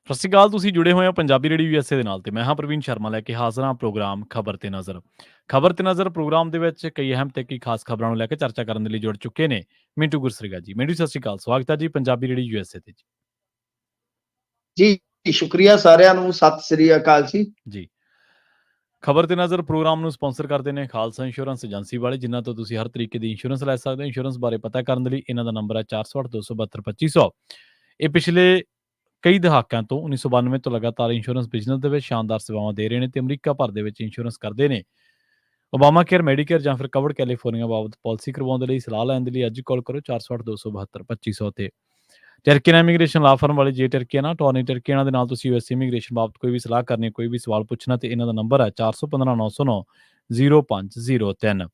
ਸਤਿ ਸ਼੍ਰੀ ਅਕਾਲ। ਤੁਸੀਂ ਜੁੜੇ ਹੋਏ ਹੋ ਪੰਜਾਬੀ ਰੇਡੀਓ ਯੂਐਸਏ ਦੇ ਨਾਲ ਤੇ ਮੈਂ ਹਾਂ ਪ੍ਰਵੀਨ ਸ਼ਰਮਾ ਲੈ ਕੇ ਹਾਜ਼ਰ ਹਾਂ ਪ੍ਰੋਗਰਾਮ ਖਬਰ ਤੇ ਨਜ਼ਰ। ਖਬਰ ਤੇ ਨਜ਼ਰ ਪ੍ਰੋਗਰਾਮ ਦੇ ਵਿੱਚ ਕਈ ਅਹਿਮ ਤੇ ਕਈ ਖਾਸ ਖਬਰਾਂ ਨੂੰ ਲੈ ਕੇ ਚਰਚਾ ਕਰਨ ਦੇ ਲਈ ਜੁੜ ਚੁੱਕੇ ਨੇ ਮਿੰਟੂ ਗੁਰਸਰੀਗਾ ਜੀ। ਮਿੰਟੂ ਸਤਿ ਸ਼੍ਰੀ ਅਕਾਲ, ਸਵਾਗਤ ਹੈ ਜੀ ਪੰਜਾਬੀ ਰੇਡੀਓ ਯੂਐਸਏ ਤੇ ਜੀ। ਜੀ ਸ਼ੁਕਰੀਆ ਸਾਰਿਆਂ ਨੂੰ, ਸਤਿ ਸ੍ਰੀ ਅਕਾਲ ਜੀ ਖਬਰ ਤੇ ਨਜ਼ਰ ਪ੍ਰੋਗਰਾਮ ਨੂੰ ਸਪਾਂਸਰ ਕਰਦੇ ਨੇ ਖਾਲਸਾ ਇੰਸ਼ੋਰੈਂਸ ਏਜੰਸੀ ਵਾਲੇ, ਜਿਨ੍ਹਾਂ ਤੋਂ ਤੁਸੀਂ ਹਰ ਤਰੀਕੇ ਦੀ ਇੰਸ਼ੋਰੈਂਸ ਲੈ ਸਕਦੇ ਹੋ। ਇੰਸ਼ੋਰੈਂਸ ਬਾਰੇ ਪਤਾ ਕਰਨ ਦੇ ਲਈ ਇਹਨਾਂ ਦਾ ਨੰਬਰ ਹੈ 408 272 2500। ਇਹ ਪਿਛਲੇ ਕਈ ਦਹਾਕਿਆਂ ਤੋਂ 1992 ਤੋਂ ਲਗਾਤਾਰ ਇੰਸ਼ੋਰੈਂਸ ਬਿਜ਼ਨਸ ਦੇ ਵਿੱਚ ਸ਼ਾਨਦਾਰ ਸੇਵਾਵਾਂ ਦੇ ਰਹੇ ਨੇ ਤੇ ਅਮਰੀਕਾ ਭਰ ਦੇ ਵਿੱਚ ਇੰਸ਼ੋਰੈਂਸ ਕਰਦੇ ਨੇ। ਓਬਾਮਾ ਕੇਅਰ, ਮੈਡੀਕੇਅਰ ਜਾਂ ਫਿਰ ਕਵਰਡ ਕੈਲੀਫੋਰਨੀਆ ਬਾਬਤ ਪਾਲਿਸੀ ਕਰਵਾਉਣ ਦੇ ਲਈ ਸਲਾਹ ਲੈਣ ਦੇ ਲਈ ਅੱਜ ਕਾਲ ਕਰੋ 408 272 2500 ਤੇ। ਟਰਕੀਨ ਇਮੀਗ੍ਰੇਸ਼ਨ ਲਾ ਫਰਮ ਵਾਲੇ ਜੇ ਟਰਕੀਆਨਾ ਟੋਨੀ ਟਰਕੀਆਨਾ ਦੇ ਨਾਲ ਤੁਸੀਂ ਯੂਐਸ ਇਮੀਗ੍ਰੇਸ਼ਨ ਬਾਬਤ ਕੋਈ ਵੀ ਸਲਾਹ ਕਰਨੀ, ਕੋਈ ਵੀ ਸਵਾਲ ਪੁੱਛਣਾ ਤੇ ਇਹਨਾਂ ਦਾ ਨੰਬਰ ਹੈ 415 909 0503।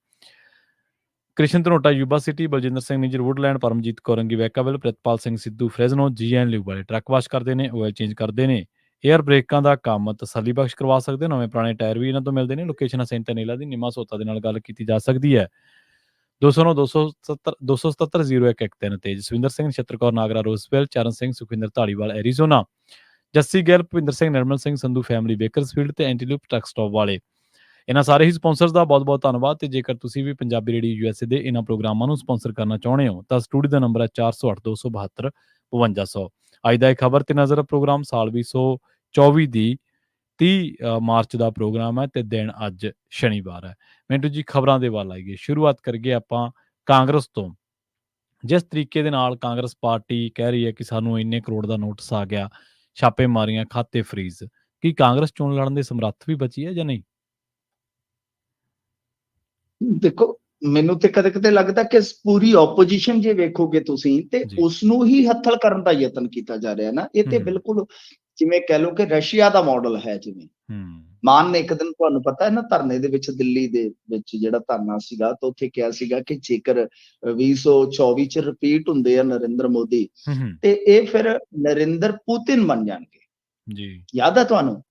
Krishan Dhanota Yuba City, Baljinder Singh Nijjar Woodland, Paramjit Kaur Angi Vacaville, Pritpal Singh Sidhu Fresno, GN ਵਾਲੇ ਟਰੱਕ ਵਾਸ਼ ਕਰਦੇ ਨੇ, ਆਇਲ ਚੇਂਜ ਕਰਦੇ ਨੇ, ਏਅਰ ਬ੍ਰੇਕਾਂ ਦਾ ਕੰਮ ਤਸੱਲੀ ਬਖਸ਼ ਕਰਵਾ ਸਕਦੇ ਹੋ। ਨਵੇਂ ਪੁਰਾਣੇ ਟਾਇਰ ਵੀ ਇਹਨਾਂ ਤੋਂ ਮਿਲਦੇ ਨੇ। ਲੋਕੇਸ਼ਨ ਸੈਂਟਰ ਨੀਲਾ ਦੀ ਨਿਮਾ ਸੋਤਾ ਦੇ ਨਾਲ ਗੱਲ ਕੀਤੀ ਜਾ ਸਕਦੀ ਹੈ 209 277 277 0113 ਤੇ। Jaswinder Singh, Nachhattar Kaur Nagra ਰੋਜ਼ਵੈਲ, Charan Singh Sukhwinder Dhaliwal Arizona, Jassi Gill, Bhupinder Singh, Nirmal Singh Sandhu family Bakersfield ਤੇ ਐਂਟੀਲੂਪ ਟਰੱਕ ਸਟਾਪ ਵਾਲੇ। ਇਹਨਾਂ ਸਾਰੇ ਹੀ ਸਪਾਂਸਰਸ ਦਾ ਬਹੁਤ ਬਹੁਤ ਧੰਨਵਾਦ। ਤੇ ਜੇਕਰ ਤੁਸੀਂ ਵੀ ਪੰਜਾਬੀ ਰੇਡੀਓ ਯੂਐਸਏ ਦੇ ਇਹਨਾਂ ਪ੍ਰੋਗਰਾਮਾਂ ਨੂੰ ਸਪਾਂਸਰ ਕਰਨਾ ਚਾਹੁੰਦੇ ਹੋ ਤਾਂ ਸਟੂਡੀਓ ਦਾ ਨੰਬਰ ਹੈ 408 272 5200। ਅੱਜ ਦਾ ਇਹ ਖਬਰ ਤੇ ਨਜ਼ਰ ਪ੍ਰੋਗਰਾਮ ਸਾਲ 2024 ਦੀ 30 ਮਾਰਚ ਦਾ ਪ੍ਰੋਗਰਾਮ ਹੈ ਤੇ ਦਿਨ ਅੱਜ ਸ਼ਨੀਵਾਰ ਹੈ। ਮਿੰਟੂ ਜੀ ਖਬਰਾਂ ਦੇ ਵੱਲ ਆਈਏ। ਸ਼ੁਰੂਆਤ ਕਰੀਏ ਆਪਾਂ ਕਾਂਗਰਸ ਤੋਂ। ਜਿਸ ਤਰੀਕੇ ਦੇ ਨਾਲ ਕਾਂਗਰਸ ਪਾਰਟੀ ਕਹਿ ਰਹੀ ਹੈ ਕਿ ਸਾਨੂੰ ਇੰਨੇ ਕਰੋੜ ਦਾ ਨੋਟਿਸ ਆ ਗਿਆ, ਛਾਪੇ ਮਾਰੀਆਂ, ਖਾਤੇ ਫਰੀਜ਼, ਕੀ ਕਾਂਗਰਸ ਚੋਣ ਲੜਨ ਦੇ ਸਮਰੱਥ ਵੀ ਬਚੀ ਹੈ ਜਾਂ ਨਹੀਂ? ਦੇਖੋ, ਮੈਨੂੰ ਤੇ ਕਦੇ ਕਦੇ ਲੱਗਦਾ ਕਿ ਪੂਰੀ ਆਪੋਜੀਸ਼ਨ ਜੇ ਵੇਖੋਗੇ ਤੁਸੀਂ ਤੇ ਉਸ ਨੂੰ ਹੀ ਹੱਥਲ ਕਰਨ ਦਾ ਯਤਨ ਕੀਤਾ ਜਾ ਰਿਹਾ ਨਾ। ਇਹ ਤੇ ਬਿਲਕੁਲ ਜਿਵੇਂ ਕਹਿ ਲਓ ਕਿ ਰਸ਼ੀਆ ਦਾ ਮਾਡਲ ਹੈ। ਜਿਵੇਂ ਮਾਨ ਨੇ ਇੱਕ ਦਿਨ, ਤੁਹਾਨੂੰ ਪਤਾ ਹੈ ਨਾ, ਧਰਨੇ ਦੇ ਵਿੱਚ ਦਿੱਲੀ ਦੇ ਵਿੱਚ ਜਿਹੜਾ ਧਰਨਾ ਸੀਗਾ ਤਾਂ ਉੱਥੇ ਕਿਹਾ ਸੀਗਾ ਕਿ ਜੇਕਰ 2024 ਚ ਰਿਪੀਟ ਹੁੰਦੇ ਆ ਨਰਿੰਦਰ ਮੋਦੀ ਤੇ ਇਹ ਫਿਰ ਨਰਿੰਦਰ ਪੁਤਿਨ ਬਣ ਜਾਣਗੇ। ਜੀ ਯਾਦ ਹੈ ਤੁਹਾਨੂੰ?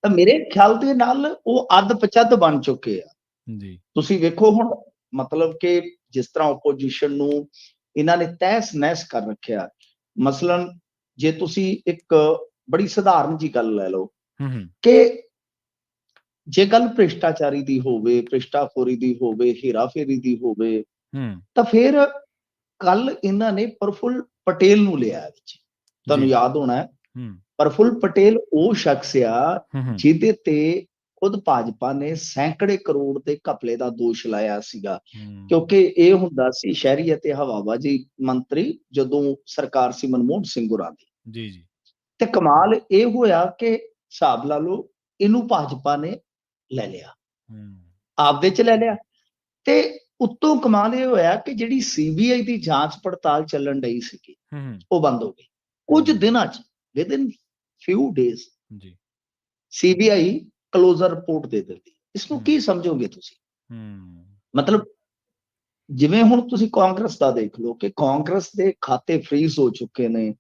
ਤਾਂ ਮੇਰੇ ਖਿਆਲ ਦੇ ਨਾਲ ਉਹ ਅੱਧ ਪਚੱਧ ਬਣ ਚੁੱਕੇ ਆ। ਜੀ ਤੁਸੀਂ ਵੇਖੋ ਹੁਣ, ਮਤਲਬ ਕਿ ਜਿਸ ਤਰ੍ਹਾਂ ਆਪੋਜੀਸ਼ਨ ਨੂੰ ਇਹਨਾਂ ਨੇ ਤਹਿਸ ਨਹਿਸ ਕਰ ਰੱਖਿਆ। ਮਸਲਨ ਜੇ ਤੁਸੀਂ ਇੱਕ ਬੜੀ ਸਧਾਰਨ ਜੀ ਗੱਲ ਲੈ ਲਓ ਕਿ ਜੇ ਗੱਲ ਭ੍ਰਿਸ਼ਟਾਚਾਰੀ ਦੀ ਹੋਵੇ, ਭ੍ਰਿਸ਼ਟਾਖੋਰੀ ਦੀ ਹੋਵੇ, ਹੇਰਾਫੇਰੀ ਦੀ ਹੋਵੇ, ਤਾਂ ਫਿਰ ਕੱਲ ਇਹਨਾਂ ਨੇ ਪ੍ਰਫੁੱਲ ਪਟੇਲ ਨੂੰ ਲਿਆ ਵਿੱਚ। ਤੁਹਾਨੂੰ ਯਾਦ ਹੋਣਾ ਹੈ, ਪ੍ਰਫੁੱਲ ਪਟੇਲ ਉਹ ਸ਼ਖਸ ਆ ਜਿਹਦੇ ਤੇ ਖੁਦ ਭਾਜਪਾ ਨੇ ਸੈਂਕੜੇ ਕਰੋੜ ਦੇ ਘਪਲੇ ਦਾ ਦੋਸ਼ ਲਾਇਆ ਸੀਗਾ, ਕਿਉਂਕਿ ਇਹ ਹੁੰਦਾ ਸੀ ਸ਼ਹਿਰੀ ਅਤੇ ਹਵਾਬਾਜ਼ੀ ਮੰਤਰੀ ਜਦੋਂ ਸਰਕਾਰ ਸੀ ਮਨਮੋਹਨ ਸਿੰਘ ਹੋਰਾਂ ਦੀ। ਤੇ ਕਮਾਲ ਇਹ ਹੋਇਆ ਕਿ ਹਿਸਾਬ ਲਾ ਲਓ, ਇਹਨੂੰ ਭਾਜਪਾ ਨੇ ਲੈ ਲਿਆ, ਆਪਦੇ ਚ ਲੈ ਲਿਆ। ਤੇ ਉੱਤੋਂ ਕਮਾਲ ਇਹ ਹੋਇਆ ਕਿ ਜਿਹੜੀ ਸੀਬੀਆਈ ਦੀ ਜਾਂਚ ਪੜਤਾਲ ਚੱਲਣ ਡਈ ਸੀਗੀ ਉਹ ਬੰਦ ਹੋ ਗਈ ਕੁਝ ਦਿਨਾਂ ਚ। Within few days CBI closure report ਦੇ ਦਿੰਦੀ। ਇਸ ਨੂੰ ਕੀ ਸਮਝੋਗੇ ਤੁਸੀਂ? ਮਤਲਬ ਜਿਵੇਂ ਹੁਣ ਤੁਸੀਂ ਕਾਂਗਰਸ ਦਾ ਦੇਖ ਲਓ ਕਿ ਕਾਂਗਰਸ ਦੇ ਖਾਤੇ ਫਰੀਜ਼ ਹੋ ਚੁੱਕੇ ਨੇ।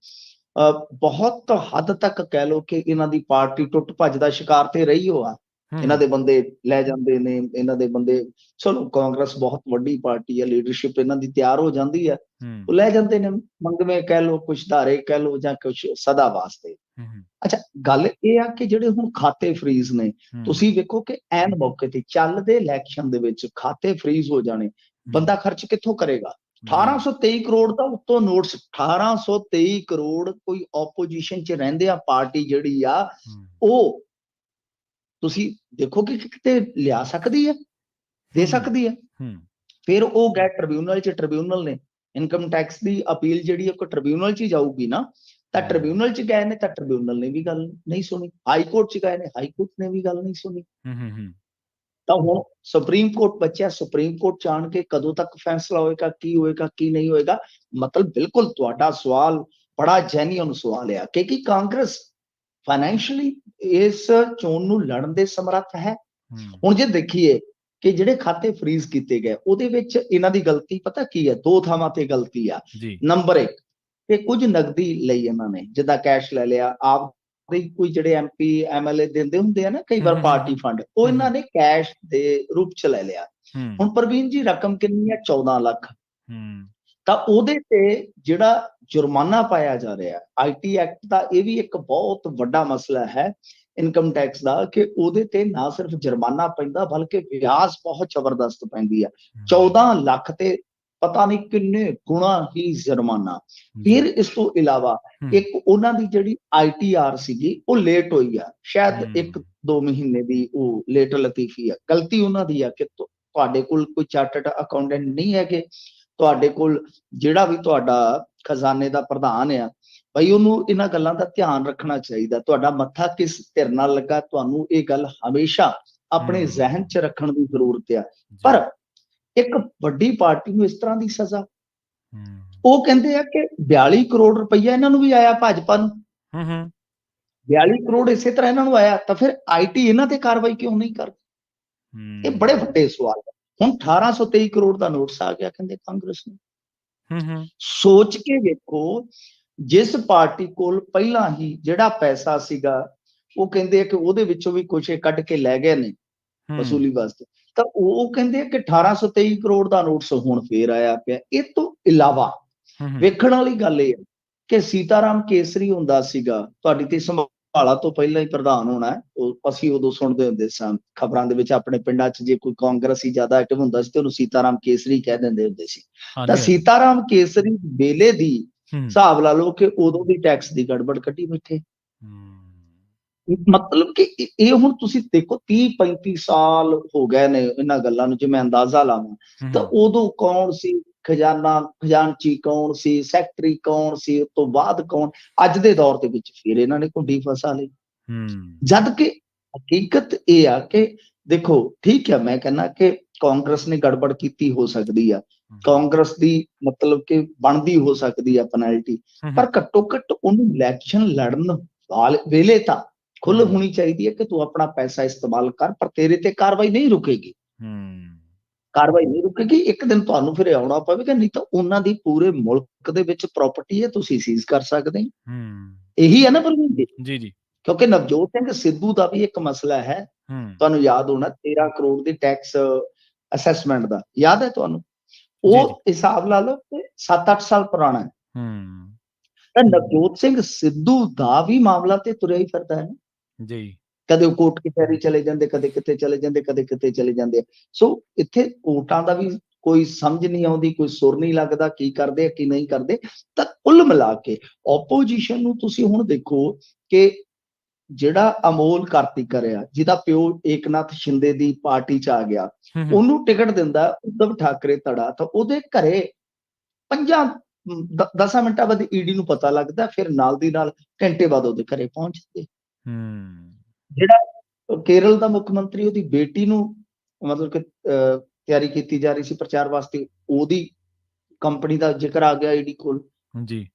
ਬਹੁਤ ਹੱਦ ਤੱਕ ਕਹਿ ਲਓ ਕਿ ਇਹਨਾਂ ਦੀ ਪਾਰਟੀ ਟੁੱਟ ਭੱਜ ਦਾ ਸ਼ਿਕਾਰ ਤੇ ਰਹੀ ਹੋ ਆ। ਇਹਨਾਂ ਦੇ ਬੰਦੇ ਲੈ ਜਾਂਦੇ ਨੇ, ਇਹਨਾਂ ਦੇ ਬੰਦੇ, ਚਲੋ ਕਾਂਗਰਸ ਬਹੁਤ ਵੱਡੀ ਪਾਰਟੀ ਹੈ, ਲੀਡਰਸ਼ਿਪ ਇਹਨਾਂ ਦੀ ਤਿਆਰ ਹੋ ਜਾਂਦੀ ਹੈ, ਉਹ ਲੈ ਜਾਂਦੇ ਨੇ, ਮੰਗਵੇਂ ਕਹਿ ਲਓ, ਕੁਛ ਧਾਰੇ ਕਹਿ ਲਓ ਜਾਂ ਕੁਛ ਸਦਾ ਵਾਸਤੇ। ਅੱਛਾ, ਗੱਲ ਇਹ ਆ ਕਿ ਜਿਹੜੇ ਹੁਣ ਖਾਤੇ ਫਰੀਜ਼ ਨੇ, ਤੁਸੀਂ ਵੇਖੋ ਕਿ ਐਨ ਮੌਕੇ ਤੇ ਚੱਲਦੇ ਇਲੈਕਸ਼ਨ ਦੇ ਵਿੱਚ ਖਾਤੇ ਫਰੀਜ਼ ਹੋ ਜਾਣੇ, ਬੰਦਾ ਖਰਚ ਕਿੱਥੋਂ ਕਰੇਗਾ? 1823 ਕਰੋੜ ਦਾ ਉੱਤੋਂ ਨੋਟਸ। 1823 ਕਰੋੜ ਕੋਈ ਆਪੋਜੀਸ਼ਨ ਚ ਰਹਿੰਦੇ ਆ ਪਾਰਟੀ ਜਿਹੜੀ ਆ, ਉਹ ਤੁਸੀਂ ਦੇਖੋ ਕਿ ਕਿਤੇ ਲਿਆ ਸਕਦੀ ਹੈ, ਦੇ ਸਕਦੀ ਹੈ। ਫਿਰ ਉਹ ਗਏ ਟ੍ਰਿਬਿਊਨਲ ਚ, ਟ੍ਰਿਬਿਊਨਲ ਨੇ ਇਨਕਮ ਟੈਕਸ ਦੀ ਅਪੀਲ ਜਿਹੜੀ ਹੈ ਟ੍ਰਿਬਿਊਨਲ ਚ ਹੀ ਜਾਊਗੀ ਨਾ, ਤਾਂ ਟ੍ਰਿਬਿਊਨਲ ਚ ਗਏ ਨੇ ਤਾਂ ਟ੍ਰਿਬਿਊਨਲ ਨੇ ਵੀ ਗੱਲ ਨਹੀਂ ਸੁਣੀ। ਹਾਈ ਕੋਰਟ ਚ ਗਏ ਨੇ, ਹਾਈ ਕੋਰਟ ਨੇ ਵੀ ਗੱਲ ਨਹੀਂ ਸੁਣੀ। ਤਾਂ ਹੁਣ ਸੁਪਰੀਮ ਕੋਰਟ ਬਚਿਆ, ਸੁਪਰੀਮ ਕੋਰਟ ਚ ਆਣ ਕੇ ਕਦੋਂ ਤੱਕ ਫੈਸਲਾ ਹੋਏਗਾ, ਕੀ ਹੋਏਗਾ, ਕੀ ਨਹੀਂ ਹੋਏਗਾ। ਮਤਲਬ ਬਿਲਕੁਲ ਤੁਹਾਡਾ ਸਵਾਲ ਬੜਾ ਜੈਨੂਇਨ ਸਵਾਲ ਆ ਕਿ ਕਾਂਗਰਸ ਫਾਈਨੈਂਸ਼ੀਅਲੀ ਇਸ ਚੋਣ ਨੂੰ ਲੜਨ ਦੇ ਸਮਰੱਥ ਹੈ। ਹੁਣ ਜੇ ਦੇਖੀਏ ਕਿ ਜਿਹੜੇ ਖਾਤੇ ਫਰੀਜ਼ ਕੀਤੇ ਗਏ ਉਹਦੇ ਵਿੱਚ ਇਹਨਾਂ ਦੀ ਗਲਤੀ ਪਤਾ ਕੀ ਹੈ? ਦੋ ਥਾਵਾਂ ਤੇ ਗਲਤੀ ਆ। ਨੰਬਰ 1 ਕਿ ਕੁਝ ਨਗਦੀ ਲਈ ਇਹਨਾਂ ਨੇ, ਜਿੱਦਾਂ ਕੈਸ਼ ਲੈ ਲਿਆ ਆਪ ਦੇ, ਕੋਈ ਜਿਹੜੇ MP MLA ਦਿੰਦੇ ਹੁੰਦੇ ਆ ਨਾ ਕਈ ਵਾਰ ਪਾਰਟੀ ਫੰਡ, ਉਹ ਇਹਨਾਂ ਨੇ ਕੈਸ਼ ਦੇ ਰੂਪ ਚ ਲੈ ਲਿਆ। ਹੁਣ ਪ੍ਰਵੀਨ ਜੀ ਰਕਮ ਕਿੰਨੀ ਹੈ? 14 ਲੱਖ। ਤਾਂ ਉਹਦੇ ਤੇ ਜਿਹੜਾ ਜੁਰਮਾਨਾ ਪਾਇਆ ਜਾ ਰਿਹਾ IT ਐਕਟ ਦਾ, ਇਹ ਵੀ ਇੱਕ ਬਹੁਤ ਵੱਡਾ ਮਸਲਾ ਹੈ ਇਨਕਮ ਟੈਕਸ ਦਾ, ਕਿ ਉਹਦੇ ਤੇ ਨਾ ਸਿਰਫ ਜੁਰਮਾਨਾ ਪੈਂਦਾ ਬਲਕਿ ਵਿਆਜ ਬਹੁਤ ਜ਼ਬਰਦਸਤ ਪੈਂਦੀ ਆ। 14 ਲੱਖ ਤੇ ਪਤਾ ਨਹੀਂ ਕਿੰਨੇ ਗੁਣਾ ਹੀ ਜੁਰਮਾਨਾ। ਫਿਰ ਇਸ ਤੋਂ ਇਲਾਵਾ ਇੱਕ ਉਹਨਾਂ ਦੀ ਜਿਹੜੀ ITR ਸੀਗੀ ਉਹ ਲੇਟ ਹੋਈ ਆ, ਸ਼ਾਇਦ 1-2 ਮਹੀਨੇ ਦੀ ਉਹ ਲੇਟ ਲਤੀਫੀ ਆ। ਗਲਤੀ ਉਹਨਾਂ ਦੀ ਆ ਕਿ ਤੁਹਾਡੇ ਕੋਲ ਕੋਈ ਚਾਰਟਰਡ ਅਕਾਊਂਟੈਂਟ ਨਹੀਂ ਹੈਗੇ, ਤੁਹਾਡੇ ਕੋਲ ਜਿਹੜਾ ਵੀ ਤੁਹਾਡਾ ਖਜ਼ਾਨੇ ਦਾ ਪ੍ਰਧਾਨ ਆ ਬਈ, ਉਹਨੂੰ ਇਹਨਾਂ ਗੱਲਾਂ ਦਾ ਧਿਆਨ ਰੱਖਣਾ ਚਾਹੀਦਾ। ਤੁਹਾਡਾ ਮੱਥਾ ਕਿਸ ਧਿਰ ਨਾਲ ਲੱਗਾ, ਤੁਹਾਨੂੰ ਇਹ ਗੱਲ ਹਮੇਸ਼ਾ ਆਪਣੇ ਜ਼ਿਹਨ 'ਚ ਰੱਖਣ ਦੀ ਜ਼ਰੂਰਤ ਆ। ਪਰ ਇੱਕ ਵੱਡੀ ਪਾਰਟੀ ਨੂੰ ਇਸ ਤਰ੍ਹਾਂ ਦੀ ਸਜ਼ਾ, ਉਹ ਕਹਿੰਦੇ ਆ ਕਿ 42 ਕਰੋੜ ਰੁਪਈਆ ਇਹਨਾਂ ਨੂੰ ਵੀ ਆਇਆ ਭਾਜਪਾ ਨੂੰ, 42 ਕਰੋੜ ਇਸੇ ਤਰ੍ਹਾਂ ਇਹਨਾਂ ਨੂੰ ਆਇਆ, ਤਾਂ ਫਿਰ IT ਇਹਨਾਂ ਤੇ ਕਾਰਵਾਈ ਕਿਉਂ ਨਹੀਂ ਕਰਦੀ? ਇਹ ਬੜੇ ਵੱਡੇ ਸਵਾਲ ਹੈ। ਹੁਣ 1823 ਕਰੋੜ ਦਾ ਨੋਟਿਸ ਆ ਗਿਆ ਕਹਿੰਦੇ ਕਾਂਗਰਸ ਨੂੰ। ਸੋਚ ਕੇ ਵੇਖੋ, ਜਿਸ ਪਾਰਟੀ ਕੋਲ ਪਹਿਲਾਂ ਹੀ ਜਿਹੜਾ ਪੈਸਾ ਸੀਗਾ, ਉਹ ਕਹਿੰਦੇ ਆ ਕਿ ਉਹਦੇ ਵਿੱਚੋਂ ਵੀ ਕੁਛ ਕੱਢ ਕੇ ਲੈ ਗਏ ਨੇ ਵਸੂਲੀ ਵਾਸਤੇ, ਤਾਂ ਉਹ ਕਹਿੰਦੇ ਆ ਕਿ 1823 ਕਰੋੜ ਦਾ ਨੋਟਿਸ ਹੁਣ ਫੇਰ ਆਇਆ ਪਿਆ। ਇਹ ਤੋਂ ਇਲਾਵਾ ਵੇਖਣ ਵਾਲੀ ਗੱਲ ਇਹ ਹੈ ਕਿ ਸੀਤਾਰਾਮ ਕੇਸਰੀ ਹੁੰਦਾ ਸੀਗਾ, ਤੁਹਾਡੀ ਤੇ ਸੰਭਾਲਾ ਤੋਂ ਪਹਿਲਾਂ ਹੀ ਪ੍ਰਧਾਨ ਹੋਣਾ, ਅਸੀਂ ਉਦੋਂ ਸੁਣਦੇ ਹੁੰਦੇ ਸਾਂ ਖਬਰਾਂ ਦੇ ਵਿੱਚ, ਆਪਣੇ ਪਿੰਡਾਂ 'ਚ ਜੇ ਕੋਈ ਕਾਂਗਰਸੀ ਜ਼ਿਆਦਾ ਐਕਟਿਵ ਹੁੰਦਾ ਸੀ ਤੇ ਉਹਨੂੰ ਸੀਤਾਰਾਮ ਕੇਸਰੀ ਕਹਿ ਦਿੰਦੇ ਹੁੰਦੇ ਸੀ। ਤਾਂ ਸੀਤਾਰਾਮ ਕੇਸਰੀ ਵੇਲੇ ਦੀ ਹਿਸਾਬ ਲਾ ਲਓ ਕਿ ਉਦੋਂ ਦੀ ਟੈਕਸ ਦੀ ਗੜਬੜ ਕੱਢੀ ਬੈਠੇ। ਮਤਲਬ ਕਿ ਇਹ ਹੁਣ ਤੁਸੀਂ ਦੇਖੋ 30-35 ਸਾਲ ਹੋ ਗਏ ਨੇ ਇਹਨਾਂ ਗੱਲਾਂ ਨੂੰ, ਜੇ ਮੈਂ ਅੰਦਾਜ਼ਾ ਲਾਵਾਂ ਤਾਂ ਉਦੋਂ ਕੌਣ ਸੀ ਖਜ਼ਾਨਚੀ, ਕੌਣ ਸੀ ਸੈਕਟਰੀ, ਕੌਣ ਸੀ ਉਸ ਤੋਂ ਬਾਅਦ ਕੌਣ, ਅੱਜ ਦੇ ਦੌਰ ਦੇ ਵਿੱਚ ਫਿਰ ਇਹਨਾਂ ਨੇ ਕੁੰਡੀ ਫਸਾ ਲਈ। ਜਦ ਕਿ ਹਕੀਕਤ ਇਹ ਆ ਕਿ ਦੇਖੋ, ਠੀਕ ਹੈ, ਮੈਂ ਕਹਿੰਦਾ ਕਿ ਕਾਂਗਰਸ ਨੇ ਗੜਬੜ ਕੀਤੀ ਹੋ ਸਕਦੀ ਆ, ਕਾਂਗਰਸ ਦੀ ਮਤਲਬ ਕਿ ਬਣਦੀ ਹੋ ਸਕਦੀ ਆ ਪੈਨਲਟੀ, ਪਰ ਘੱਟੋ ਘੱਟ ਉਹਨੂੰ ਇਲੈਕਸ਼ਨ ਲੜਨ ਵੇਲੇ ਤਾਂ ਖੁੱਲ੍ਹ ਹੋਣੀ ਚਾਹੀਦੀ ਹੈ ਕਿ ਤੂੰ ਆਪਣਾ ਪੈਸਾ ਇਸਤੇਮਾਲ ਕਰ, ਪਰ ਤੇਰੇ ਤੇ ਕਾਰਵਾਈ ਨਹੀਂ ਰੁਕੇਗੀ। ਇੱਕ ਦਿਨ ਤੁਹਾਨੂੰ ਫਿਰ ਆਉਣਾ ਪਵੇਗਾ, ਨਹੀਂ ਤਾਂ ਉਹਨਾਂ ਦੀ ਪੂਰੇ ਮੁਲਕ ਦੇ ਵਿੱਚ ਪ੍ਰਾਪਰਟੀ ਹੈ, ਤੁਸੀਂ ਸੀਜ਼ ਕਰ ਸਕਦੇ ਹੋ। ਇਹੀ ਹੈ ਨਾ ਪ੍ਰਵੀਨ ਜੀ। ਕਿਉਂਕਿ ਨਵਜੋਤ ਸਿੰਘ ਸਿੱਧੂ ਦਾ ਵੀ ਇੱਕ ਮਸਲਾ ਹੈ, ਤੁਹਾਨੂੰ ਯਾਦ ਹੋਣਾ 13 ਕਰੋੜ ਦੀ ਟੈਕਸ ਅਸੈਸਮੈਂਟ ਦਾ, ਯਾਦ ਹੈ ਤੁਹਾਨੂੰ? ਉਹ ਹਿਸਾਬ ਲਾ ਲਓ ਕਿ 7-8 ਸਾਲ ਪੁਰਾਣਾ ਹੈ। ਤਾਂ ਨਵਜੋਤ ਸਿੰਘ ਸਿੱਧੂ ਦਾ ਵੀ ਮਾਮਲਾ ਤੇ ਤੁਰਿਆ ਹੀ ਫਿਰਦਾ ਹੈ ਜੀ, ਕਦੇ ਉਹ ਕੋਰਟ ਕਚਹਿਰੀ ਚਲੇ ਜਾਂਦੇ, ਕਦੇ ਕਿਤੇ ਚਲੇ ਜਾਂਦੇ, ਕਦੇ ਕਿਤੇ ਚਲੇ ਜਾਂਦੇ। ਸੋ ਇੱਥੇ ਕੋਰਟਾਂ ਦਾ ਵੀ ਕੋਈ ਸਮਝ ਨਹੀਂ ਆਉਂਦੀ, ਕੋਈ ਸੁਰ ਨਹੀਂ ਲੱਗਦਾ, ਕੀ ਕਰਦੇ ਆ ਕੀ ਨਹੀਂ ਕਰਦੇ। ਤਾਂ ਕੁੱਲ ਮਿਲਾ ਕੇ ਓਪੋਜੀਸ਼ਨ ਨੂੰ ਤੁਸੀਂ ਹੁਣ ਦੇਖੋ ਕਿ ਜਿਹੜਾ ਅਮੋਲ ਕਾਰਤੀਕਰ ਆ, ਜਿਹਦਾ ਪਿਓ ਏਕਨਾਥ ਸ਼ਿੰਦੇ ਦੀ ਪਾਰਟੀ 'ਚ ਆ ਗਿਆ, ਉਹਨੂੰ ਟਿਕਟ ਦਿੰਦਾ ਉद्धਵ ਠਾਕਰੇ ਧੜਾ, ਤਾਂ ਉਹਦੇ ਘਰੇ 5-10 ਮਿੰਟਾਂ ਬਾਅਦ ਈਡੀ ਨੂੰ ਪਤਾ ਲੱਗਦਾ, ਫਿਰ ਨਾਲ ਦੀ ਨਾਲ ਘੰਟੇ ਬਾਅਦ ਉਹਦੇ ਘਰੇ ਪਹੁੰਚ ਜਾਂਦੇ। ਜਿਹੜਾ ਕੇਰਲ ਦਾ ਮੁੱਖ ਮੰਤਰੀ, ਉਹਦੀ ਬੇਟੀ ਨੂੰ ਮਤਲਬ ਕਿ ਤਿਆਰੀ ਕੀਤੀ ਜਾ ਰਹੀ ਸੀ ਪ੍ਰਚਾਰ ਵਾਸਤੇ, ਉਹਦੀ ਕੰਪਨੀ ਦਾ ਜ਼ਿਕਰ ਆ ਗਿਆ ਈਡੀ ਕੋਲ ਜੀ।